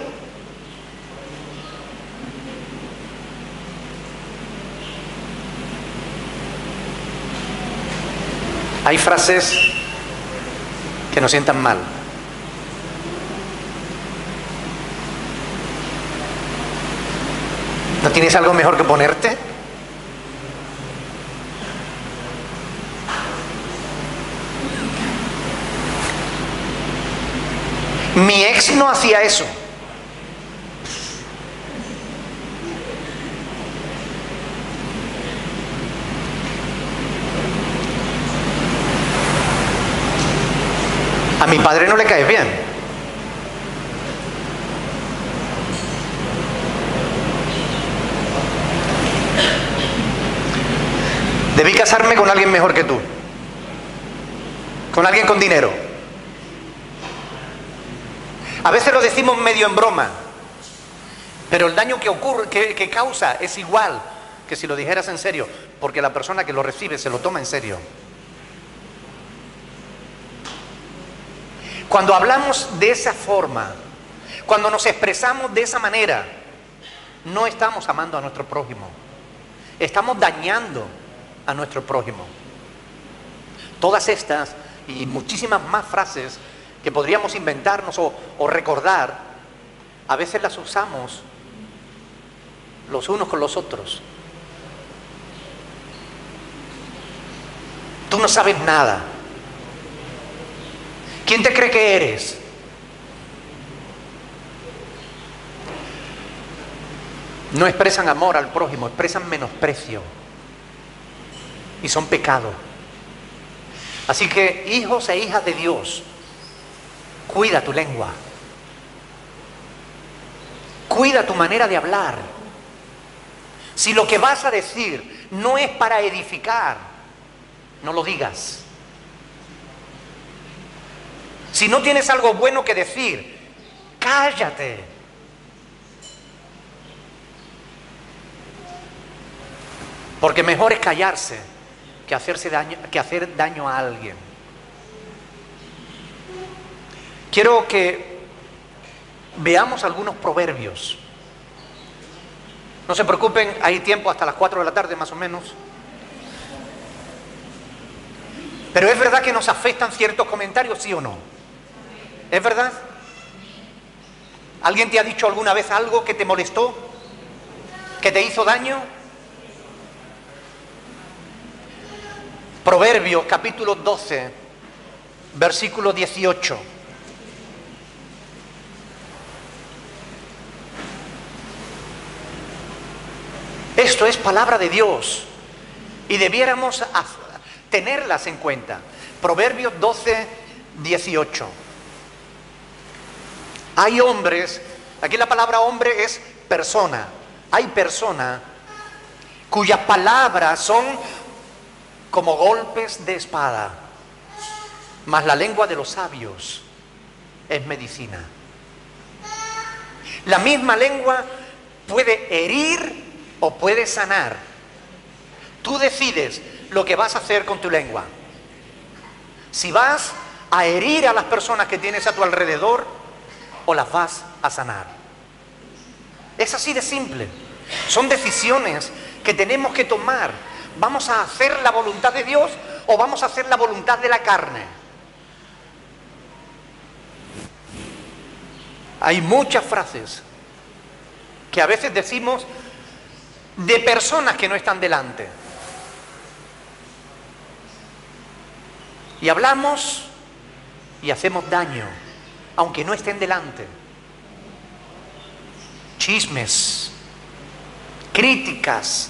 Hay frases que nos sientan mal. ¿No tienes algo mejor que ponerte? Mi ex no hacía eso. A mi padre no le cae bien. Debí casarme con alguien mejor que tú, con alguien con dinero. A veces lo decimos medio en broma, pero el daño que ocurre, que causa, es igual que si lo dijeras en serio, porque la persona que lo recibe se lo toma en serio. Cuando hablamos de esa forma, cuando nos expresamos de esa manera, no estamos amando a nuestro prójimo, estamos dañando a nuestro prójimo. Todas estas y muchísimas más frases que podríamos inventarnos o recordar, a veces las usamos los unos con los otros. Tú no sabes nada. ¿Quién te cree que eres? No expresan amor al prójimo, expresan menosprecio. Y son pecado. Así que, hijos e hijas de Dios, cuida tu lengua. Cuida tu manera de hablar. Si lo que vas a decir no es para edificar, no lo digas. Si no tienes algo bueno que decir, cállate. Porque mejor es callarse que hacer daño a alguien. Quiero que veamos algunos proverbios. No se preocupen, hay tiempo hasta las 4 de la tarde más o menos. Pero es verdad que nos afectan ciertos comentarios, ¿sí o no? ¿Es verdad? ¿Alguien te ha dicho alguna vez algo que te molestó? ¿Que te hizo daño? Proverbios capítulo 12, versículo 18. Esto es palabra de Dios y debiéramos tenerlas en cuenta. Proverbios 12, 18. Hay hombres, aquí la palabra hombre es persona. Hay personas cuyas palabras son como golpes de espada, mas la lengua de los sabios es medicina. La misma lengua puede herir o puede sanar. Tú decides lo que vas a hacer con tu lengua. Si vas a herir a las personas que tienes a tu alrededor o las vas a sanar. Es así de simple. Son decisiones que tenemos que tomar. ¿Vamos a hacer la voluntad de Dios o vamos a hacer la voluntad de la carne? Hay muchas frases que a veces decimos de personas que no están delante. Y hablamos y hacemos daño, aunque no estén delante. Chismes, críticas.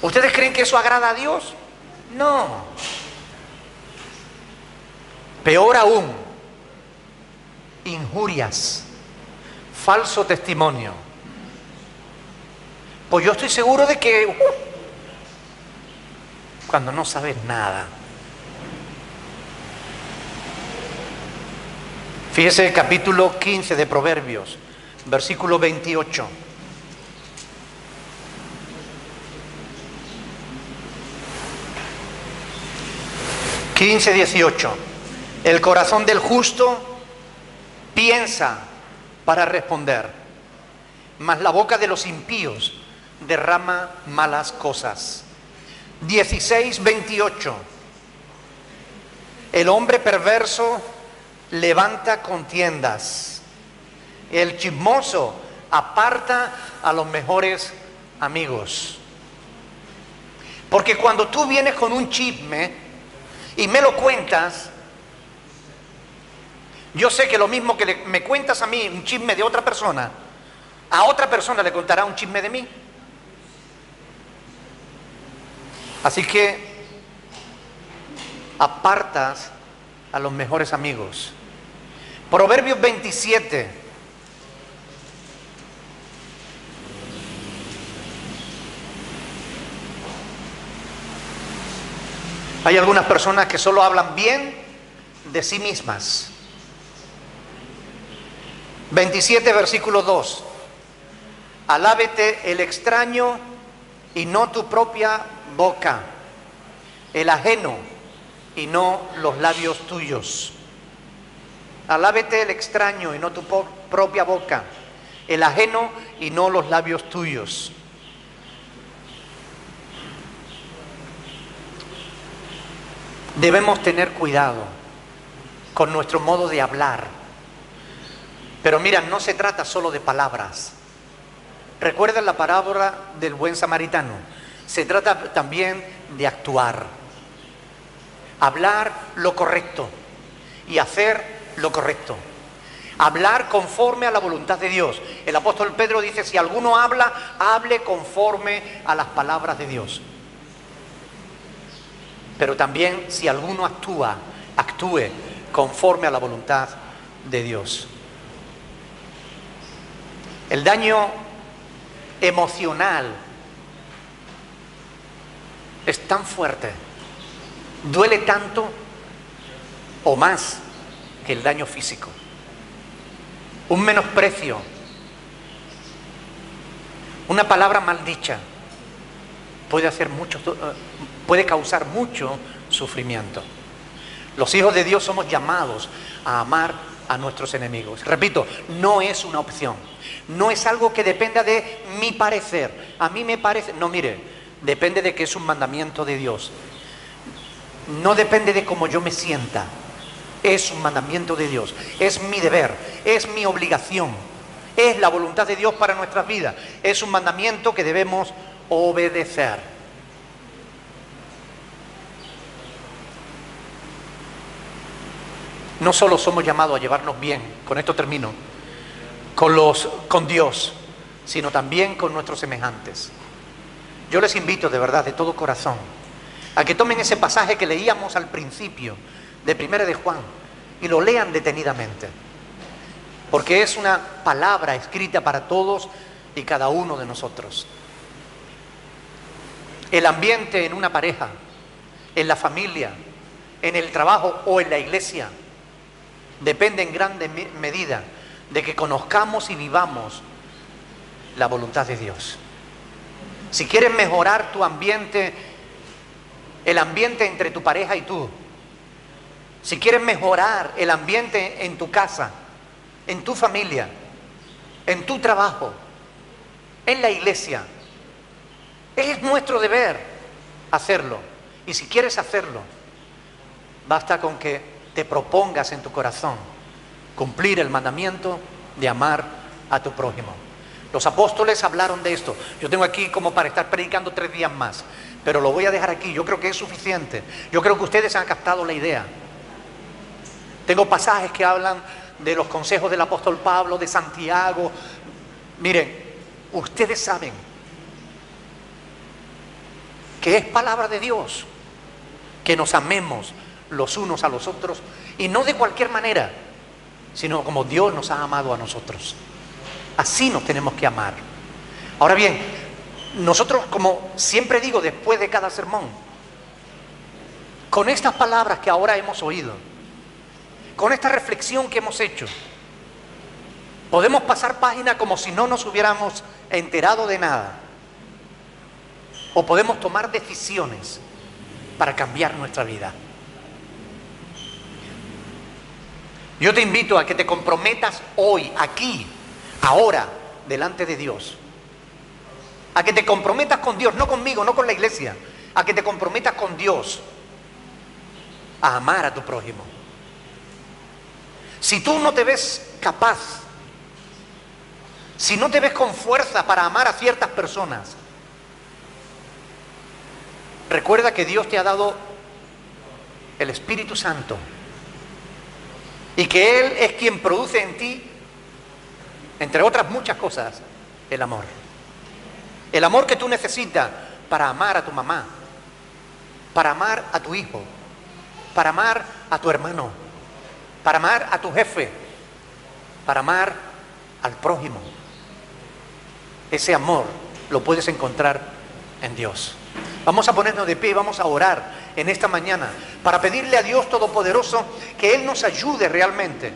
¿Ustedes creen que eso agrada a Dios? No. Peor aún, injurias, falso testimonio. Pues yo estoy seguro de que cuando no sabes nada. Fíjese el capítulo 15 de Proverbios, versículo 28. ...15, 18... El corazón del justo piensa para responder, mas la boca de los impíos derrama malas cosas. 16, 28... El hombre perverso levanta contiendas. El chismoso aparta a los mejores amigos. Porque cuando tú vienes con un chisme y me lo cuentas, yo sé que lo mismo que me cuentas a mí un chisme de otra persona, a otra persona le contará un chisme de mí. Así que apartas a los mejores amigos. Proverbios 27. Hay algunas personas que solo hablan bien de sí mismas. 27, versículo 2. Alábete el extraño y no tu propia boca, el ajeno y no los labios tuyos. Alábete el extraño y no tu propia boca, el ajeno y no los labios tuyos. Debemos tener cuidado con nuestro modo de hablar. Pero mira, no se trata solo de palabras. ¿Recuerdan la parábola del buen samaritano? Se trata también de actuar. Hablar lo correcto y hacer lo correcto. Hablar conforme a la voluntad de Dios. El apóstol Pedro dice, si alguno habla, hable conforme a las palabras de Dios. Pero también si alguno actúa, actúe conforme a la voluntad de Dios. El daño emocional es tan fuerte duele tanto o más que el daño físico. Un menosprecio, una palabra maldicha puede causar mucho sufrimiento. Los hijos de Dios somos llamados a amar a nuestros enemigos. Repito, no es una opción, no es algo que dependa de mi parecer. A mí me parece, no, mire, depende de que es un mandamiento de Dios. No depende de cómo yo me sienta. Es un mandamiento de Dios, es mi deber, es mi obligación, es la voluntad de Dios para nuestras vidas, es un mandamiento que debemos obedecer. No solo somos llamados a llevarnos bien, con esto termino, con Dios, sino también con nuestros semejantes. Yo les invito de verdad, de todo corazón, a que tomen ese pasaje que leíamos al principio de Primera de Juan y lo lean detenidamente, porque es una palabra escrita para todos y cada uno de nosotros. El ambiente en una pareja, en la familia, en el trabajo o en la iglesia depende en gran medida de que conozcamos y vivamos la voluntad de Dios. Si quieres mejorar tu ambiente, el ambiente entre tu pareja y tú, si quieres mejorar el ambiente en tu casa, en tu familia, en tu trabajo, en la iglesia, es nuestro deber hacerlo. Y si quieres hacerlo, basta con que te propongas en tu corazón cumplir el mandamiento de amar a tu prójimo. Los apóstoles hablaron de esto. Yo tengo aquí como para estar predicando 3 días más, pero lo voy a dejar aquí. Yo creo que es suficiente. Yo creo que ustedes han captado la idea. Tengo pasajes que hablan de los consejos del apóstol Pablo, de Santiago. Miren, ustedes saben que es palabra de Dios que nos amemos los unos a los otros, y no de cualquier manera, sino como Dios nos ha amado a nosotros. Así nos tenemos que amar. Ahora bien, nosotros, como siempre digo después de cada sermón, con estas palabras que ahora hemos oído, con esta reflexión que hemos hecho, podemos pasar página como si no nos hubiéramos enterado de nada, o podemos tomar decisiones para cambiar nuestra vida. Yo te invito a que te comprometas hoy, aquí, ahora, delante de Dios. A que te comprometas con Dios, no conmigo, no con la iglesia. A que te comprometas con Dios a amar a tu prójimo. Si tú no te ves capaz, si no te ves con fuerza para amar a ciertas personas, recuerda que Dios te ha dado el Espíritu Santo y que Él es quien produce en ti, entre otras muchas cosas, el amor. El amor que tú necesitas para amar a tu mamá, para amar a tu hijo, para amar a tu hermano, para amar a tu jefe, para amar al prójimo. Ese amor lo puedes encontrar en Dios. Vamos a ponernos de pie y vamos a orar en esta mañana para pedirle a Dios Todopoderoso que Él nos ayude realmente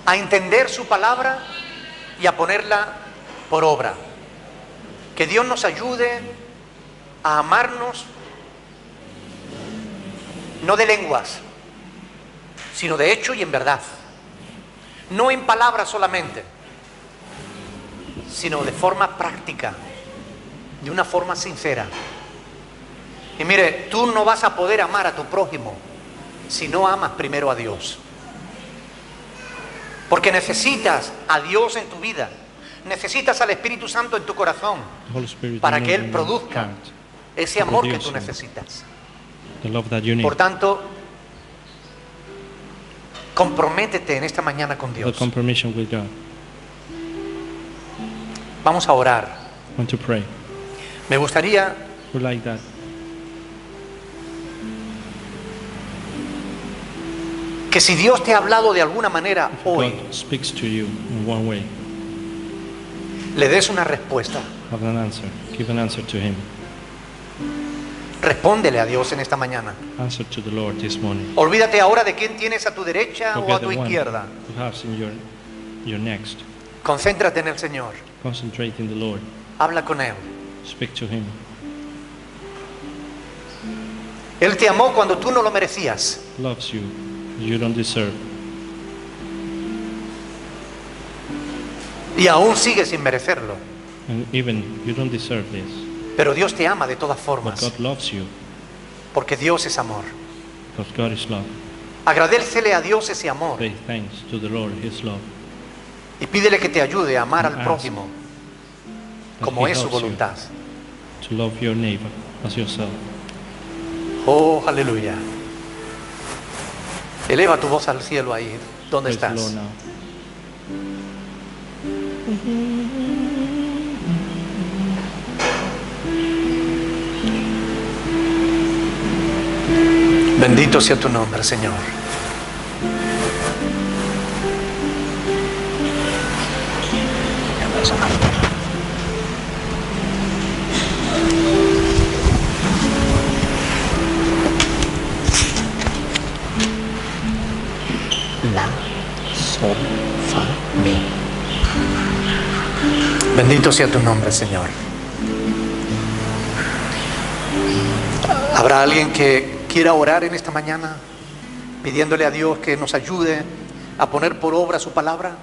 a entender su palabra y a ponerla por obra. Que Dios nos ayude a amarnos, no de lenguas, sino de hecho y en verdad. No en palabras solamente, sino de forma práctica, de una forma sincera. Y mire, tú no vas a poder amar a tu prójimo si no amas primero a Dios. Porque necesitas a Dios en tu vida, necesitas al Espíritu Santo en tu corazón para que Él produzca ese amor que tú necesitas. Por tanto, comprométete en esta mañana con Dios. Vamos a orar. Me gustaría que si Dios te ha hablado de alguna manera hoy, le des una respuesta. Respóndele a Dios en esta mañana. Answer to the Lord this morning. Olvídate ahora de quién tienes a tu derecha o a Forget tu the one izquierda. who has in your next. Concéntrate en el Señor. Concentrate in the Lord. Habla con Él. Speak to Him. Él te amó cuando tú no lo merecías. Loves you. You don't deserve. Y aún sigues sin merecerlo. And even you don't deserve this. Pero Dios te ama de todas But formas. God loves you. Porque Dios es amor. Because God is love. Agradécele a Dios ese amor. Pay thanks to the Lord, His love. Y pídele que te ayude a amar al Ask prójimo that como He es su helps you voluntad. to love your neighbor as yourself. Oh, aleluya. Eleva tu voz al cielo ahí. ¿Dónde Praise the Lord estás? now. Bendito sea tu nombre, Señor. La, sol, fa, mi. Bendito sea tu nombre, Señor. ¿Habrá alguien que quiera orar en esta mañana pidiéndole a Dios que nos ayude a poner por obra su palabra?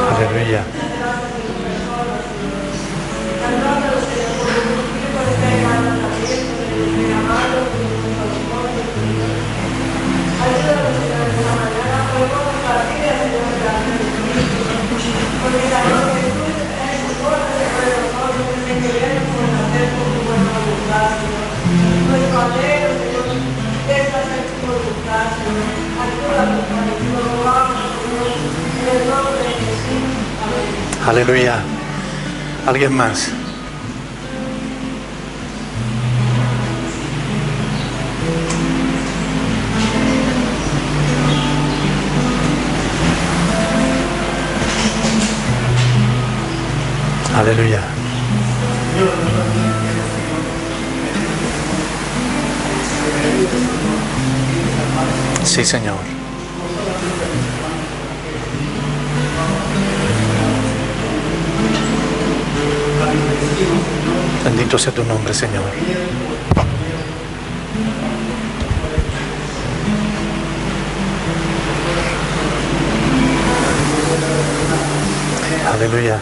Aleluya. Aleluya. ¿Alguien más? Aleluya. Sí, Señor. Bendito sea tu nombre, Señor. Aleluya.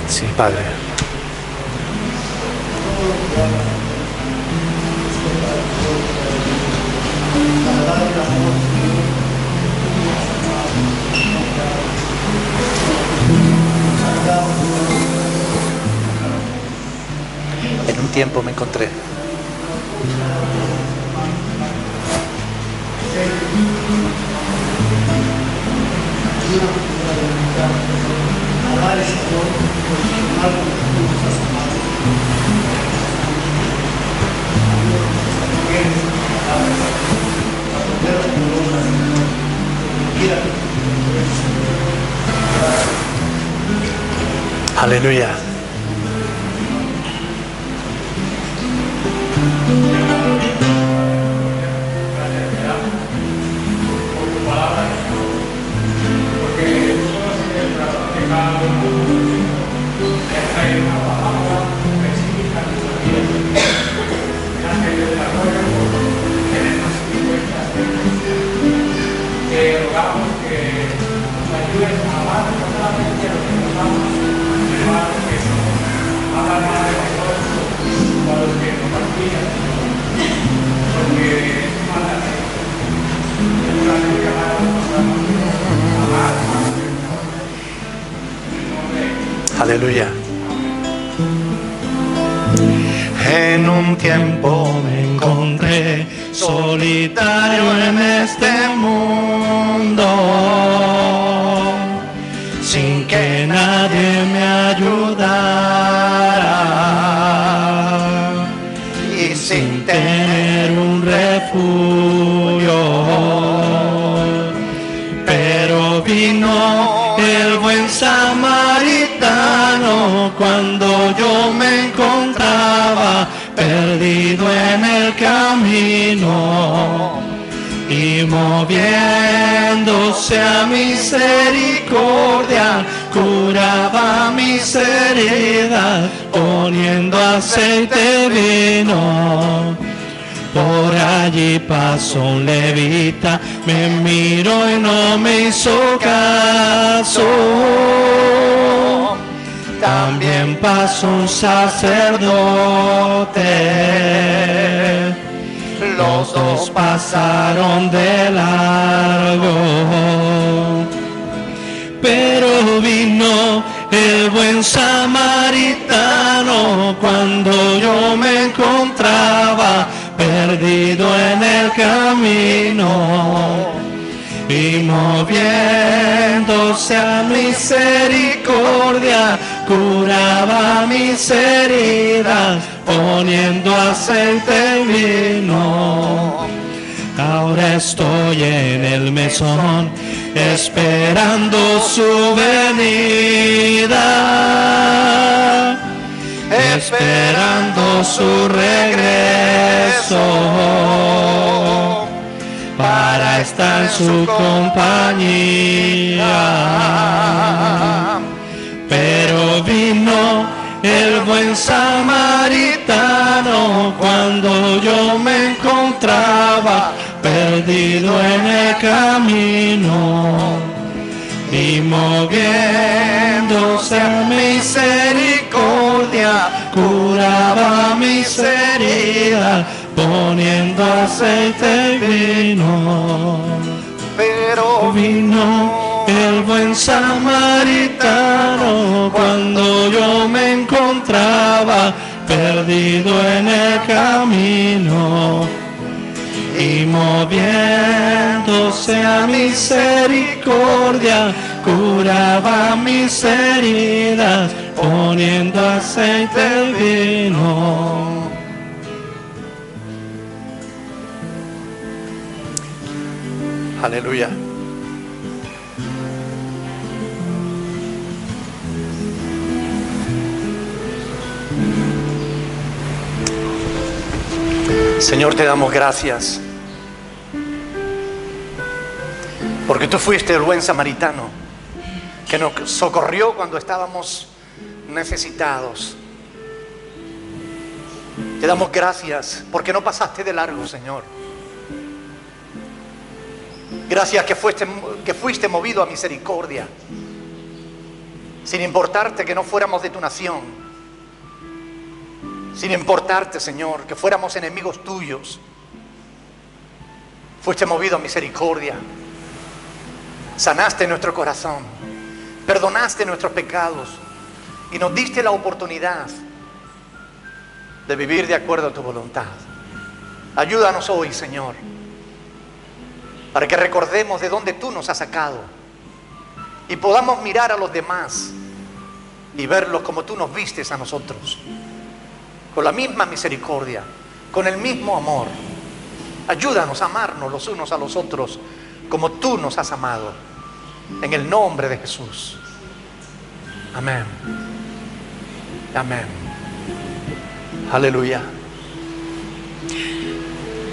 Sí, Padre. En un tiempo me encontré aleluya. Rogamos que Aleluya. En un tiempo me encontré solitario en este mundo, sin que nadie me ayudara y sin tener un refugio. Pero vino el buen samaritano cuando yo me encontraba perdido en el camino, y moviéndose a misericordia curaba mis heridas, poniendo aceite y vino. Por allí pasó un levita, me miró y no me hizo caso. También pasó un sacerdote, los dos pasaron de largo. Pero vino el buen samaritano cuando yo me encontraba perdido en el camino, y moviéndose a misericordia curaba mis heridas, poniendo aceite y vino. Ahora estoy en el mesón esperando su venida, esperando su regreso para estar en su compañía. Pero vino el buen samaritano cuando yo me encontraba perdido en el camino, y moviéndose a misericordia curaba mis heridas, poniendo aceite y vino. Pero vino el buen samaritano cuando yo me encontraba perdido en el camino, y moviéndose a misericordia curaba mis heridas, poniendo aceite y vino. Aleluya. Señor, te damos gracias porque tú fuiste el buen samaritano que nos socorrió cuando estábamos necesitados. Te damos gracias porque no pasaste de largo, Señor. Gracias que fuiste movido a misericordia, sin importarte que no fuéramos de tu nación, sin importarte, Señor, que fuéramos enemigos tuyos. Fuiste movido a misericordia, sanaste nuestro corazón, perdonaste nuestros pecados y nos diste la oportunidad de vivir de acuerdo a tu voluntad. Ayúdanos hoy, Señor, para que recordemos de dónde tú nos has sacado y podamos mirar a los demás y verlos como tú nos vistes a nosotros, con la misma misericordia, con el mismo amor. Ayúdanos a amarnos los unos a los otros como tú nos has amado, en el nombre de Jesús. Amén. Amén. Aleluya.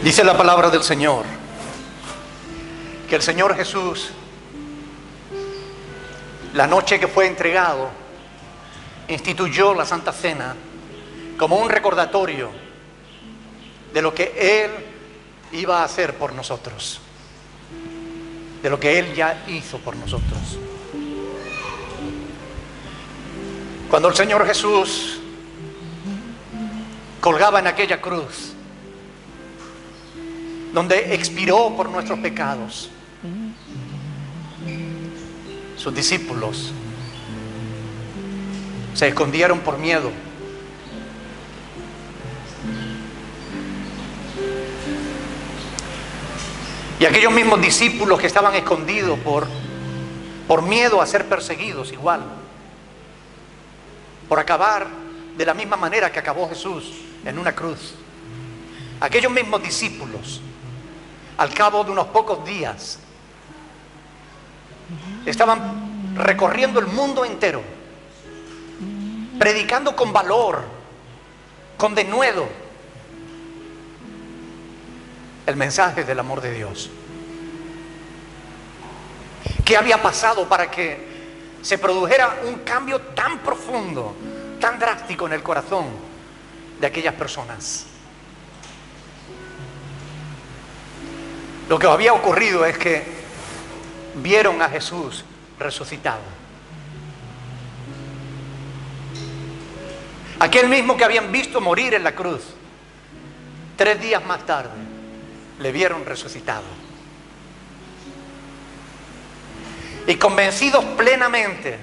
Dice la palabra del Señor que el Señor Jesús, la noche que fue entregado, instituyó la Santa Cena como un recordatorio de lo que Él iba a hacer por nosotros, de lo que Él ya hizo por nosotros. Cuando el Señor Jesús colgaba en aquella cruz, donde expiró por nuestros pecados, sus discípulos Se escondieron por miedo. Y aquellos mismos discípulos que estaban escondidos por miedo a ser perseguidos igual, por acabar de la misma manera que acabó Jesús en una cruz. Aquellos mismos discípulos, al cabo de unos pocos días, estaban recorriendo el mundo entero, predicando con valor, con denuedo, el mensaje del amor de Dios. ¿Qué había pasado para que se produjera un cambio tan profundo, tan drástico en el corazón de aquellas personas? Lo que había ocurrido es que vieron a Jesús resucitado. Aquel mismo que habían visto morir en la cruz, 3 días más tarde, le vieron resucitado. Y convencidos plenamente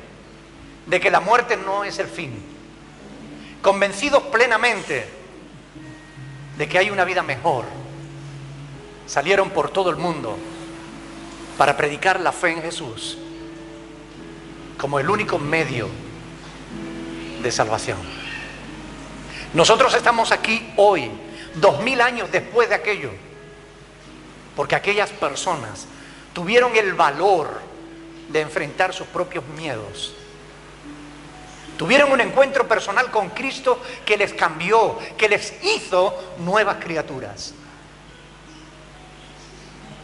de que la muerte no es el fin, convencidos plenamente de que hay una vida mejor, salieron por todo el mundo para predicar la fe en Jesús como el único medio de salvación. Nosotros estamos aquí hoy, 2000 años después de aquello, porque aquellas personas tuvieron el valor de enfrentar sus propios miedos. Tuvieron un encuentro personal con Cristo que les cambió, que les hizo nuevas criaturas.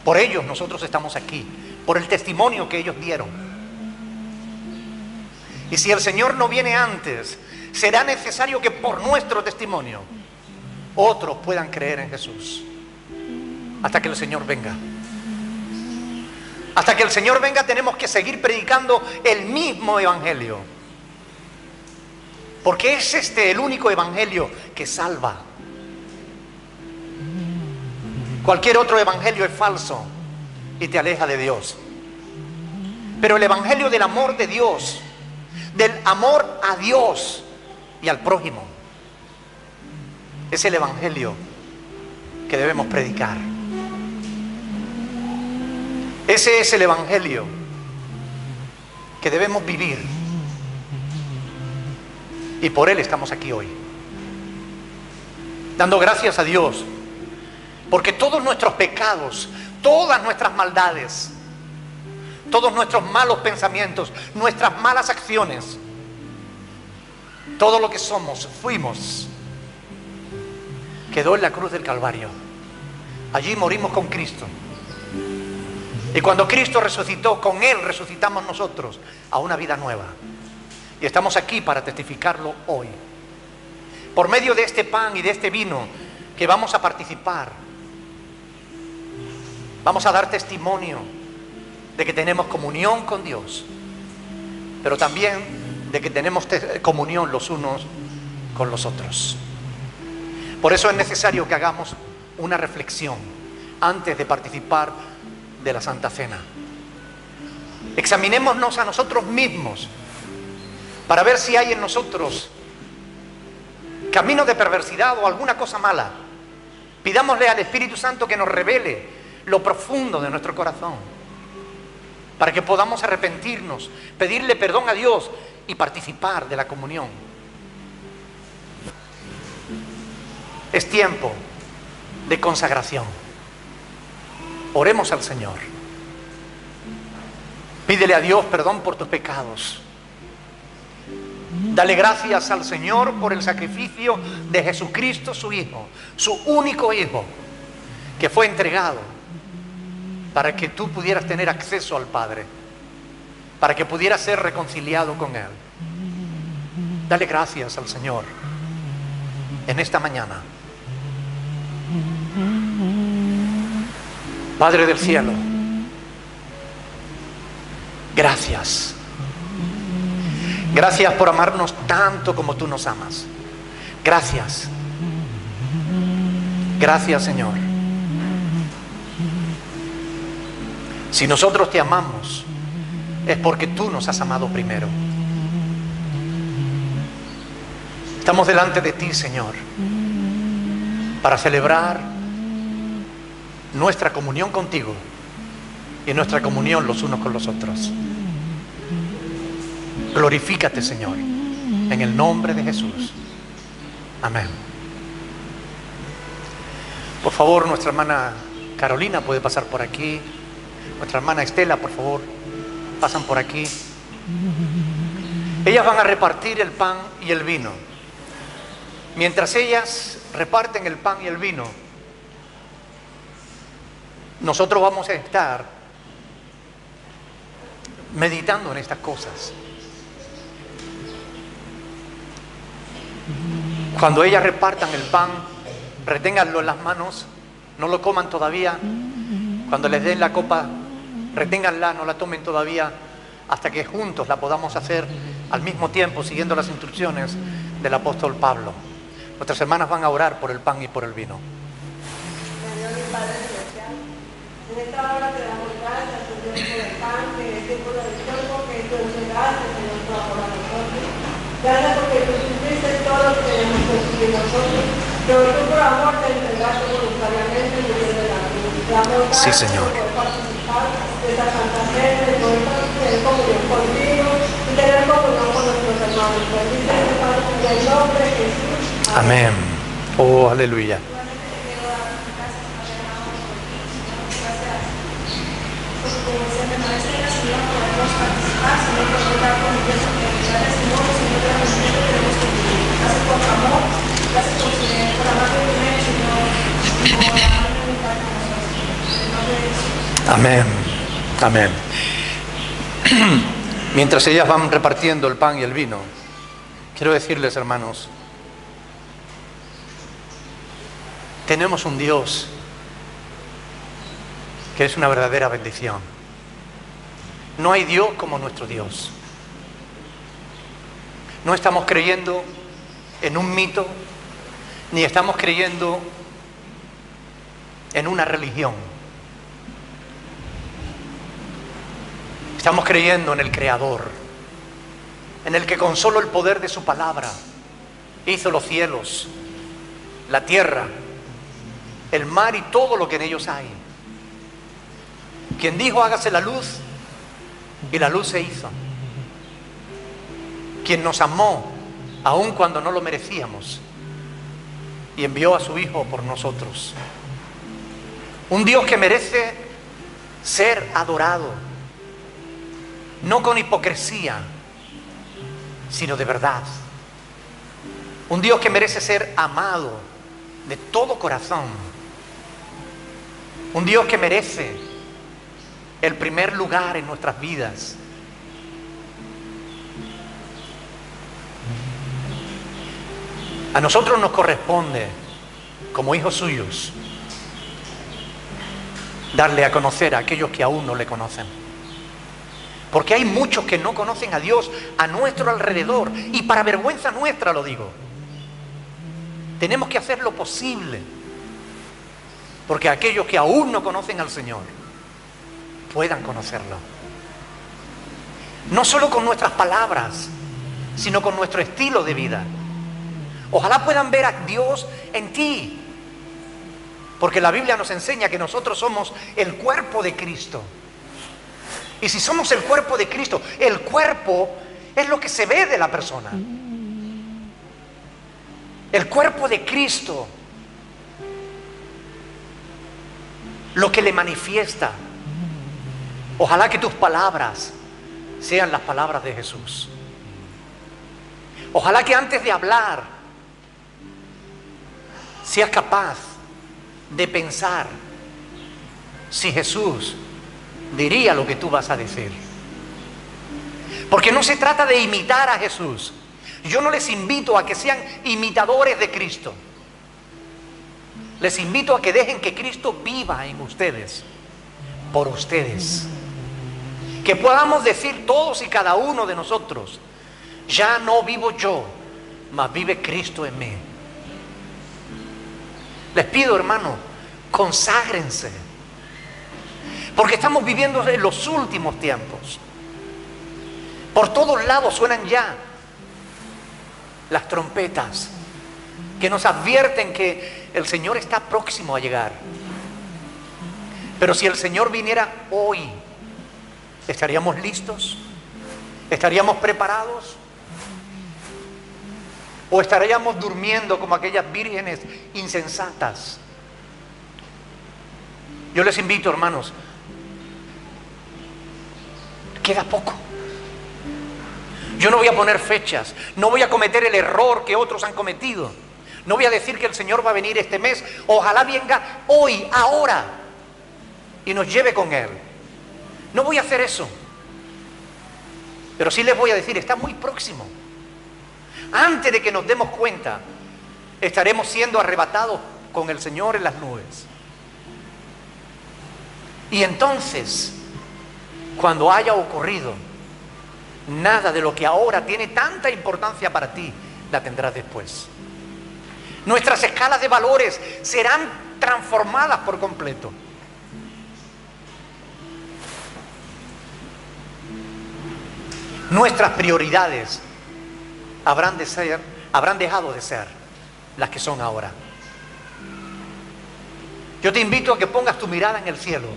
Por ellos nosotros estamos aquí, por el testimonio que ellos dieron. Y si el Señor no viene antes, será necesario que por nuestro testimonio otros puedan creer en Jesús. Hasta que el Señor venga. Hasta que el Señor venga tenemos que seguir predicando el mismo evangelio. Porque es este el único evangelio que salva. Cualquier otro evangelio es falso y te aleja de Dios. Pero el evangelio del amor de Dios, del amor a Dios y al prójimo, es el evangelio que debemos predicar. Ese es el evangelio que debemos vivir. Y por él estamos aquí hoy, dando gracias a Dios, porque todos nuestros pecados, todas nuestras maldades, todos nuestros malos pensamientos, nuestras malas acciones, todo lo que somos, fuimos, quedó en la cruz del Calvario. Allí morimos con Cristo. Y cuando Cristo resucitó, con Él resucitamos nosotros a una vida nueva. Y estamos aquí para testificarlo hoy. Por medio de este pan y de este vino que vamos a participar, vamos a dar testimonio de que tenemos comunión con Dios, pero también de que tenemos comunión los unos con los otros. Por eso es necesario que hagamos una reflexión antes de participar de la Santa Cena. Examinémonos a nosotros mismos para ver si hay en nosotros camino de perversidad o alguna cosa mala. Pidámosle al Espíritu Santo que nos revele lo profundo de nuestro corazón, para que podamos arrepentirnos, pedirle perdón a Dios y participar de la comunión. Es tiempo de consagración. Oremos al Señor. Pídele a Dios perdón por tus pecados. Dale gracias al Señor por el sacrificio de Jesucristo, su Hijo, su único Hijo, que fue entregado para que tú pudieras tener acceso al Padre, para que pudieras ser reconciliado con Él. Dale gracias al Señor en esta mañana. Padre del cielo, gracias. Gracias por amarnos tanto como tú nos amas. Gracias. Gracias, Señor. Si nosotros te amamos, es porque tú nos has amado primero. Estamos delante de ti, Señor, para celebrar nuestra comunión contigo y nuestra comunión los unos con los otros. Glorifícate, Señor, en el nombre de Jesús. Amén. Por favor, nuestra hermana Carolina puede pasar por aquí. Nuestra hermana Estela, por favor, pasan por aquí. Ellas van a repartir el pan y el vino. Mientras ellas reparten el pan y el vino, nosotros vamos a estar meditando en estas cosas. Cuando ellas repartan el pan, reténganlo en las manos, no lo coman todavía. Cuando les den la copa, reténganla, no la tomen todavía, hasta que juntos la podamos hacer al mismo tiempo, siguiendo las instrucciones del apóstol Pablo. Nuestras hermanas van a orar por el pan y por el vino. Señor y Padre Celestial, en esta hora te damos gracias, Señor, por el pan, que es símbolo del cuerpo que tú entregaste, Señor, por nosotros. Gracias porque tú sufriste todo lo que tenemos que sufrir nosotros, pero tú por amor te entregaste voluntariamente en medio de la cruz. Te damos gracias, Sí, Señor, por participar de esta Santa Cena, de poder tener comunión contigo y tener comunión con nuestros hermanos. Bendice este pan en el nombre de Jesús. amén. Oh, aleluya. Amén, amén. Mientras ellas van repartiendo el pan y el vino, quiero decirles, hermanos, tenemos un Dios que es una verdadera bendición. No hay Dios como nuestro Dios. No estamos creyendo en un mito, ni estamos creyendo en una religión. Estamos creyendo en el Creador, en el que con solo el poder de su palabra hizo los cielos, la tierra, el mar y todo lo que en ellos hay. Quien dijo hágase la luz, y la luz se hizo. Quien nos amó aun cuando no lo merecíamos y envió a su Hijo por nosotros. Un Dios que merece ser adorado, no con hipocresía, sino de verdad. Un Dios que merece ser amado de todo corazón. Un Dios que merece el primer lugar en nuestras vidas. A nosotros nos corresponde, como hijos suyos, darle a conocer a aquellos que aún no le conocen. Porque hay muchos que no conocen a Dios a nuestro alrededor, y para vergüenza nuestra lo digo. Tenemos que hacer lo posible porque aquellos que aún no conocen al Señor puedan conocerlo. No solo con nuestras palabras, sino con nuestro estilo de vida. Ojalá puedan ver a Dios en ti, porque la Biblia nos enseña que nosotros somos el cuerpo de Cristo. Y si somos el cuerpo de Cristo, el cuerpo es lo que se ve de la persona. El cuerpo de Cristo, lo que le manifiesta. Ojalá que tus palabras sean las palabras de Jesús. Ojalá que antes de hablar seas capaz de pensar si Jesús diría lo que tú vas a decir. Porque no se trata de imitar a Jesús. Yo no les invito a que sean imitadores de Cristo. Les invito a que dejen que Cristo viva en ustedes, por ustedes. Que podamos decir todos y cada uno de nosotros: ya no vivo yo, mas vive Cristo en mí. Les pido, hermano, conságrense, porque estamos viviendo en los últimos tiempos. Por todos lados suenan ya las trompetas que nos advierten que el Señor está próximo a llegar. Pero si el Señor viniera hoy, ¿estaríamos listos? ¿Estaríamos preparados? ¿O estaríamos durmiendo como aquellas vírgenes insensatas? Yo les invito, hermanos, queda poco. Yo no voy a poner fechas, no voy a cometer el error que otros han cometido. No voy a decir que el Señor va a venir este mes, ojalá venga hoy, ahora, y nos lleve con Él. No voy a hacer eso. Pero sí les voy a decir, está muy próximo. Antes de que nos demos cuenta, estaremos siendo arrebatados con el Señor en las nubes. Y entonces, cuando haya ocurrido, nada de lo que ahora tiene tanta importancia para ti, la tendrás después. Nuestras escalas de valores serán transformadas por completo. Nuestras prioridades habrán dejado de ser las que son ahora. Yo te invito a que pongas tu mirada en el cielo,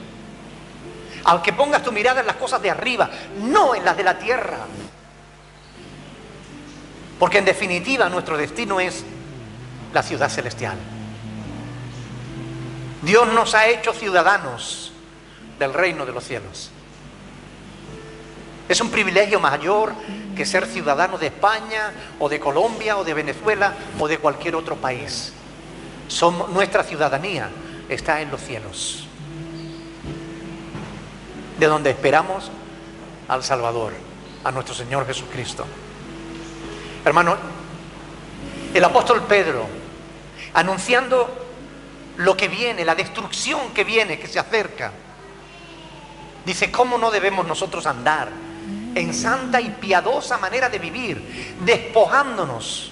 a que pongas tu mirada en las cosas de arriba, no en las de la tierra. Porque en definitiva nuestro destino es la ciudad celestial. Dios nos ha hecho ciudadanos del reino de los cielos. Es un privilegio mayor que ser ciudadano de España o de Colombia o de Venezuela o de cualquier otro país. Nuestra ciudadanía está en los cielos, de donde esperamos al Salvador, a nuestro Señor Jesucristo. Hermano, el apóstol Pedro, anunciando lo que viene, la destrucción que viene, que se acerca, dice: ¿cómo no debemos nosotros andar en santa y piadosa manera de vivir, despojándonos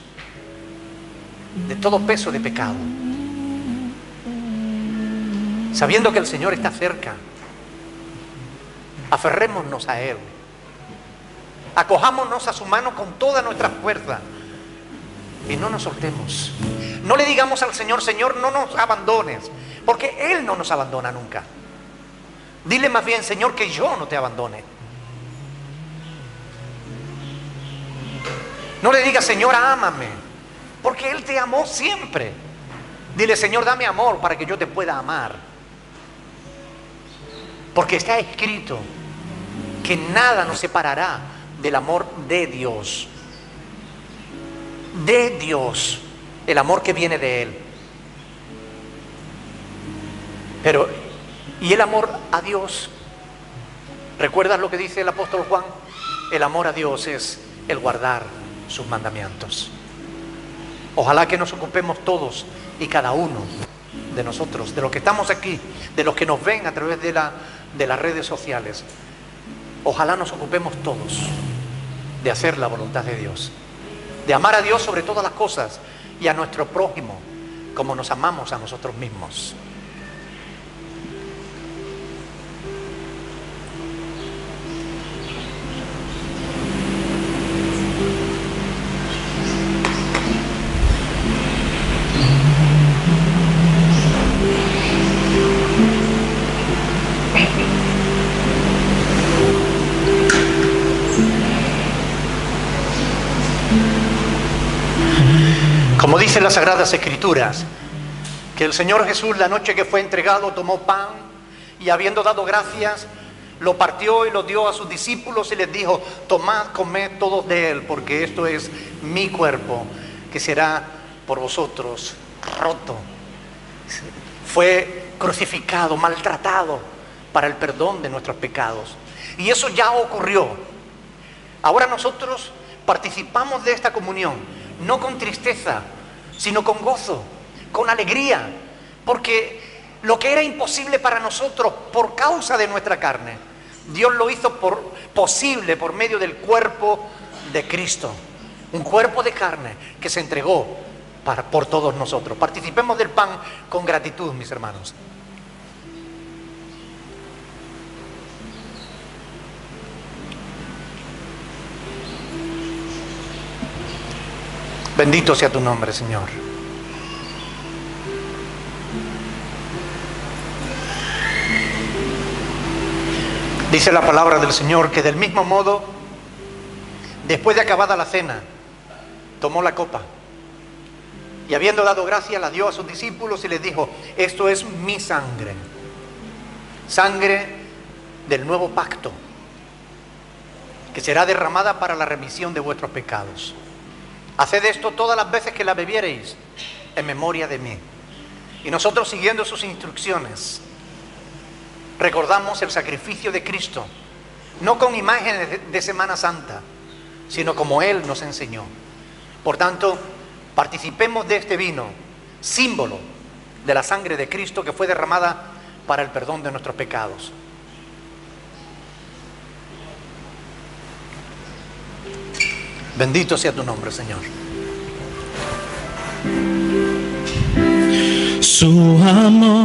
de todo peso de pecado, sabiendo que el Señor está cerca? Aferrémonos a Él, acojámonos a su mano con toda nuestra fuerza y no nos soltemos. No le digamos al Señor: Señor, no nos abandones, porque Él no nos abandona nunca. Dile más bien: Señor, que yo no te abandone. No le digas: Señor, ámame, porque Él te amó siempre. Dile: Señor, dame amor para que yo te pueda amar. Porque está escrito que nada nos separará del amor de Dios. De Dios, el amor que viene de Él. Pero, ¿y el amor a Dios? ¿Recuerdas lo que dice el apóstol Juan? El amor a Dios es el guardar sus mandamientos. Ojalá que nos ocupemos todos y cada uno de nosotros, de los que estamos aquí, de los que nos ven a través de las redes sociales. Ojalá nos ocupemos todos de hacer la voluntad de Dios, de amar a Dios sobre todas las cosas y a nuestro prójimo como nos amamos a nosotros mismos. Como dicen las Sagradas Escrituras, que el Señor Jesús, la noche que fue entregado, tomó pan y, habiendo dado gracias, lo partió y lo dio a sus discípulos y les dijo: tomad, comed todos de él, porque esto es mi cuerpo, que será por vosotros roto. Fue crucificado, maltratado para el perdón de nuestros pecados. Y eso ya ocurrió. Ahora nosotros participamos de esta comunión, no con tristeza, sino con gozo, con alegría, porque lo que era imposible para nosotros por causa de nuestra carne, Dios lo hizo posible por medio del cuerpo de Cristo, un cuerpo de carne que se entregó por todos nosotros. Participemos del pan con gratitud, mis hermanos. Bendito sea tu nombre, Señor. Dice la palabra del Señor que del mismo modo, después de acabada la cena, tomó la copa y habiendo dado gracias la dio a sus discípulos y les dijo: esto es mi sangre, sangre del nuevo pacto, que será derramada para la remisión de vuestros pecados. Haced esto todas las veces que la bebiereis en memoria de mí. Y nosotros, siguiendo sus instrucciones, recordamos el sacrificio de Cristo, no con imágenes de Semana Santa, sino como Él nos enseñó. Por tanto, participemos de este vino, símbolo de la sangre de Cristo que fue derramada para el perdón de nuestros pecados. Bendito sea tu nombre, Señor. Su amor